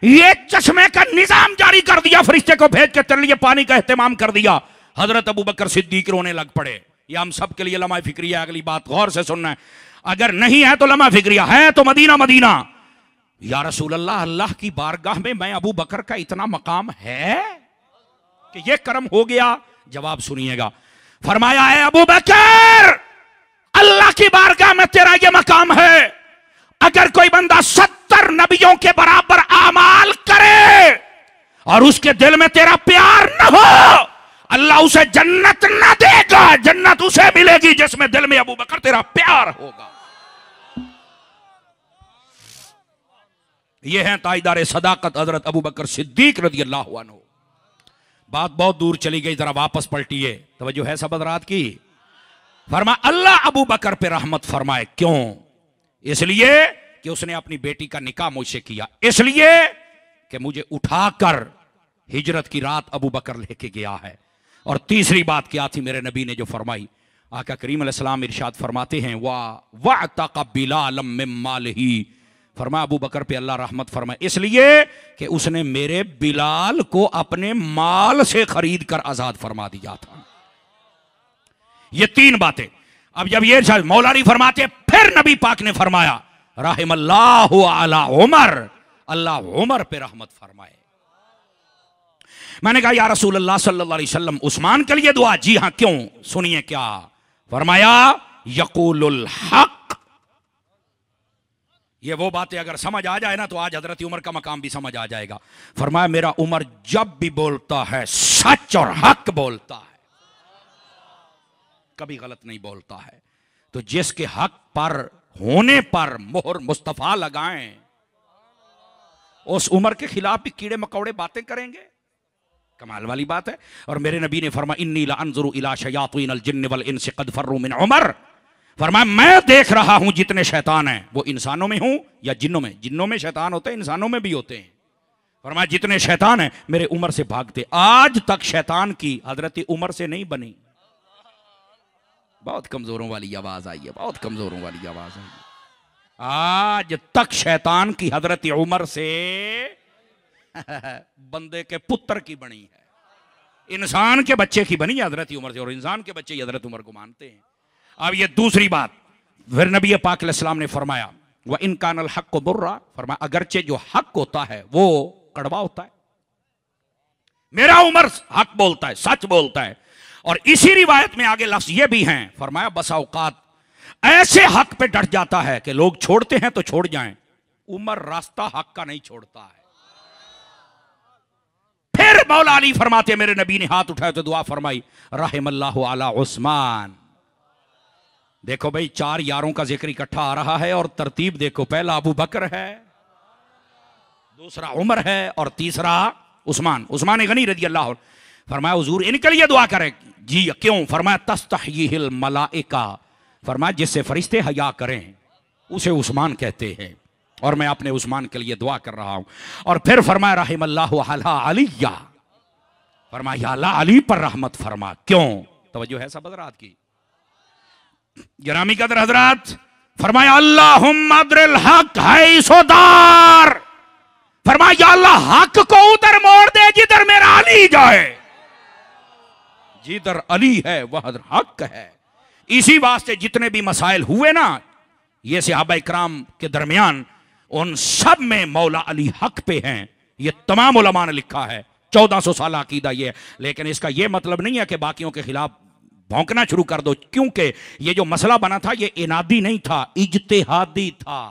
ये चश्मे का निजाम जारी कर दिया, फरिश्ते को भेज के तेरे लिए पानी का एहतमाम कर दिया। हजरत अबू बकर सिद्दीक रोने लग पड़े। ये हम सब के लिए लम्हा फिक्रिया। अगली बात गौर से सुनना है, अगर नहीं है तो लम्हा फिक्रिया, है तो मदीना मदीना। या रसूल अल्लाह, अल्लाह की बारगाह में मैं अबू बकर का इतना मकाम है कि ये करम हो गया? जवाब सुनिएगा। फरमाया है अबू बकर, अल्लाह की बारगाह में तेरा ये मकाम है, अगर कोई बंदा 70 नबियों के बराबर आमाल करे और उसके दिल में तेरा प्यार न हो, अल्लाह उसे जन्नत न देगा। जन्नत उसे मिलेगी जिसमें दिल में अबू बकर तेरा प्यार होगा। ये हैं ताजदार सदाकत हजरत अबू बकर सिद्दीक रज़ी अल्लाह अन्हु। बात बहुत दूर चली गई, जरा वापस पलटिए, तवज्जो है सब हज़रात की। फरमा अल्लाह अबू बकर पे रहमत फरमाए। क्यों? इसलिए कि उसने अपनी बेटी का निकाह मुझसे किया, इसलिए कि मुझे उठाकर हिजरत की रात अबू बकर लेके गया है। और तीसरी बात क्या थी मेरे नबी ने जो फरमाई, आका करीम अलैहिस्सलाम इरशाद फरमाते हैं वातका बिलालम मिन मालिही, फरमा अबू बकर पे अल्लाह रहमत फरमाए इसलिए कि उसने मेरे बिलाल को अपने माल से खरीद कर आजाद फरमा दिया था। ये 3 बातें। अब जब ये मौलानी फरमाते, फिर नबी पाक ने फरमाया रहमल्लाहु अला उमर, अल्लाह उमर पे रहमत फरमाए। मैंने कहा या रसूल अल्लाह सल्लल्लाहु अलैहि वसल्लम उस्मान के लिए दुआ? जी हां, क्यों? सुनिए क्या फरमाया, यकूलुल हक। ये वो बातें अगर समझ आ जाए ना तो आज हजरत उमर का मकाम भी समझ आ जाएगा। फरमाया मेरा उमर जब भी बोलता है सच और हक बोलता है, कभी गलत नहीं बोलता है। तो जिसके हक पर होने पर मोहर मुस्तफा लगाएं, उस उमर के खिलाफ भी कीड़े मकौड़े बातें करेंगे? कमाल वाली बात है। और मेरे नबी ने फरमाया इन्नी ला अंजुरु इला शयातीनिल जिन्न वल इंस कद फर्रू मिन उमर, फरमाया मैं देख रहा हूं जितने शैतान हैं वो इंसानों में हूं या जिन्नों में। जिन्नों में शैतान होते हैं, इंसानों में भी होते हैं। फरमाया जितने शैतान हैं मेरे उमर से भागते। आज तक शैतान की हजरत उमर से नहीं बनी। बहुत कमजोरों वाली आवाज आई है, बहुत कमजोरों वाली आवाज आई है। आज तक शैतान की हजरत उमर से बंदे के पुत्र की बनी है, इंसान के बच्चे की बनी है हजरत उमर से, और इंसान के बच्चे हजरत उमर को मानते हैं। अब ये दूसरी बात, फिर नबी पाक अलैहिस्सलाम ने फरमाया वह इनकानल हक को बुर्रा, फरमाया अगरचे जो हक होता है वो कड़वा होता है, मेरा उमर हक बोलता है, सच बोलता है। और इसी रिवायत में आगे लफ्ज ये भी हैं, फरमाया बसा औकात ऐसे हक पे डट जाता है कि लोग छोड़ते हैं तो छोड़ जाएं, उमर रास्ता हक का नहीं छोड़ता है। फिर मौला अली फरमाते मेरे नबी ने हाथ उठाया तो दुआ फरमाई रहमल्लाहु अला उस्मान। देखो भाई 4 यारों का जिक्र इकट्ठा आ रहा है और तरतीब देखो, पहला अबू बकर है, दूसरा उमर है और तीसरा उस्मान, उस्मान गनी रज़ी अल्लाह। फरमाया हुजूर इनके लिए दुआ करें। जी क्यों? फरमाया तस्तहयीहिल मलाइका, फरमाया जिससे फरिश्ते हया करें उसे उस्मान कहते हैं, और मैं अपने उस्मान के लिए दुआ कर रहा हूं। और फिर फरमाया रहमल्लाहु अला अलिया, फरमाया या अल्लाह अली पर रहमत फरमा। क्यों? तवज्जो है सब हज़रात की। गिरामी कदर हजरात, फरमाया अल्लाहुम्मा अद्रिल हक है सोदार, फरमाया या अल्लाह हक को उधर मोड़ दे जिधर मेरा अली जाए, जिधर अली है वह हक है। इसी वास्ते जितने भी मसाइल हुए ना ये सहाबा इकराम के दरमियान, उन सब में मौला अली हक पे हैं। ये तमाम उलमा ने लिखा है, 1400 साल अकीदा ये है। लेकिन इसका ये मतलब नहीं है कि बाकियों के खिलाफ भौंकना शुरू कर दो, क्योंकि ये जो मसला बना था ये इनादी नहीं था, इज्तिहादी था।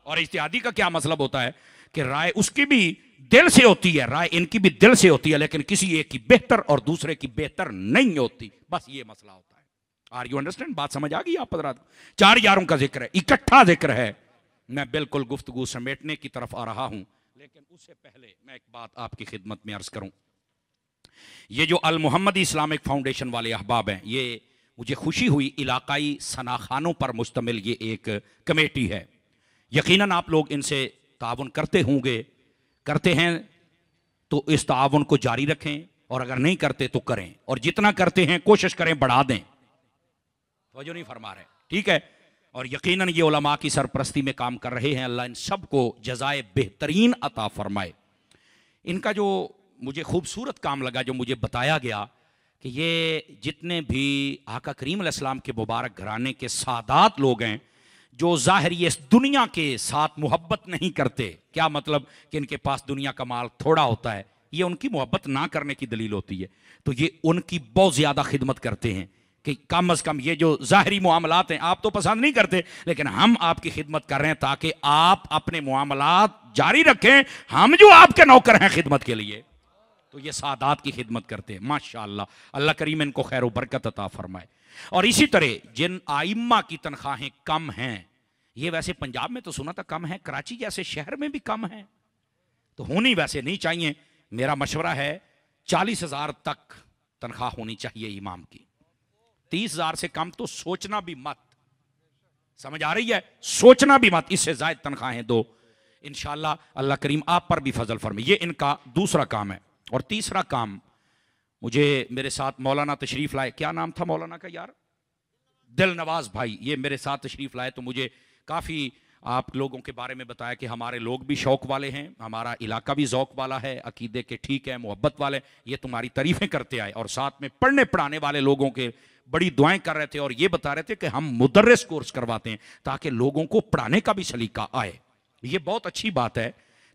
और इज्तिहादी का क्या मतलब होता है कि राय उसकी भी दिल से होती है, राय इनकी भी दिल से होती है, लेकिन किसी एक की बेहतर और दूसरे की बेहतर नहीं होती, बस ये मसला होता है। Are you understand? बात समझ आ गई आप हज़रात? 4 यारों का जिक्र है, इकट्ठा जिक्र है। मैं बिल्कुल गुफ्तगू समेटने की तरफ आ रहा हूं, लेकिन उससे पहले मैं एक बात आपकी खिदमत में अर्ज करूं। ये जो अल मोहम्मदी इस्लामिक फाउंडेशन वाले अहबाब हैं, ये मुझे खुशी हुई इलाकाई सनाखानों पर मुश्तमिल ये एक कमेटी है। यकीनन आप लोग इनसे ताउन करते होंगे, करते हैं तो इस ताउन को जारी रखें, और अगर नहीं करते तो करें, और जितना करते हैं कोशिश करें बढ़ा दें। तो जो नहीं फरमा रहे, ठीक है। और यकीनन ये उलमा की सरपरस्ती में काम कर रहे हैं, अल्लाह इन सबको जज़ाए बेहतरीन अता फरमाए। इनका जो मुझे खूबसूरत काम लगा, जो मुझे बताया गया कि ये जितने भी आका करीम अलैहिस्सलाम के मुबारक घराने के सादात लोग हैं, जो ज़ाहिर ये इस दुनिया के साथ मोहब्बत नहीं करते, क्या मतलब कि इनके पास दुनिया का माल थोड़ा होता है, ये उनकी मोहब्बत ना करने की दलील होती है। तो ये उनकी बहुत ज़्यादा खिदमत करते हैं। कि कम अज़ कम ये जो ज़ाहरी मामलात हैं आप तो पसंद नहीं करते, लेकिन हम आपकी खिदमत कर रहे हैं ताकि आप अपने मामलात जारी रखें, हम जो आपके नौकर हैं खिदमत के लिए। तो ये सादात की खिदमत करते हैं माशाअल्लाह। अल्लाह करीम इनको खैर व बरकत अता फरमाए। और इसी तरह जिन आइम्मा की तनख्वाहें कम हैं, ये वैसे पंजाब में तो सुना था कम है, कराची जैसे शहर में भी कम है, तो होनी वैसे नहीं चाहिए। मेरा मशवरा है 40,000 तक तनख्वाह होनी चाहिए इमाम की। 30,000 से कम तो सोचना भी मत, समझ आ रही है, सोचना भी मत, इससे ज्यादा तनख्वाहें दो। इंशाअल्लाह अल्लाह करीम आप पर भी फजल फरमाए। ये इनका दूसरा काम है। और तीसरा काम, मुझे मेरे साथ मौलाना तशरीफ लाए, क्या नाम था मौलाना का यार, दिल नवाज भाई, ये मेरे साथ तशरीफ लाए तो मुझे काफ़ी आप लोगों के बारे में बताया कि हमारे लोग भी शौक वाले हैं, हमारा इलाका भी ज़ौक वाला है, अकीदे के ठीक है, मोहब्बत वाले, ये तुम्हारी तारीफ़ें करते आए। और साथ में पढ़ने पढ़ाने वाले लोगों के बड़ी दुआएं कर रहे थे और ये बता रहे थे कि हम मुदर्रिस कोर्स करवाते हैं ताकि लोगों को पढ़ाने का भी सलीका आए। ये बहुत अच्छी बात है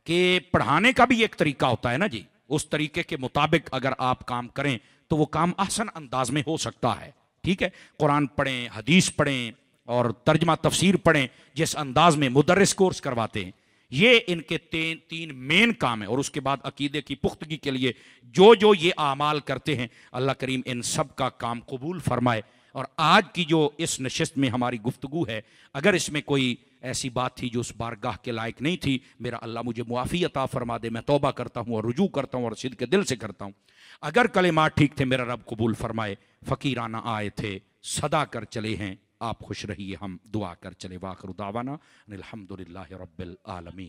कि पढ़ाने का भी एक तरीका होता है ना जी, उस तरीके के मुताबिक अगर आप काम करें तो वो काम आसान अंदाज में हो सकता है। ठीक है, कुरान पढ़ें, हदीस पढ़ें और तर्जमा तफसीर पढ़ें, जिस अंदाज में मुदर्रिस कोर्स करवाते हैं। ये इनके तीन मेन काम है। और उसके बाद अकीदे की पुख्तगी के लिए जो जो ये आमाल करते हैं, अल्लाह करीम इन सब का काम कबूल फरमाए। और आज की जो इस नशिस्त में हमारी गुफ्तगू है, अगर इसमें कोई ऐसी बात थी जो उस बारगाह के लायक नहीं थी, मेरा अल्लाह मुझे मुआफ़ी अता फरमा दे। मैं तौबा करता हूँ और रुजू करता हूँ और सिद्क़ के दिल से करता हूँ। अगर कलेमात ठीक थे, मेरा रब कबूल फरमाए। फ़कीराना आए थे, सदा कर चले हैं, आप खुश रहिए, हम दुआ कर चले। वाखिर दावाना अनिल हम्दुलिल्लाहि रब्बिल आलमीन।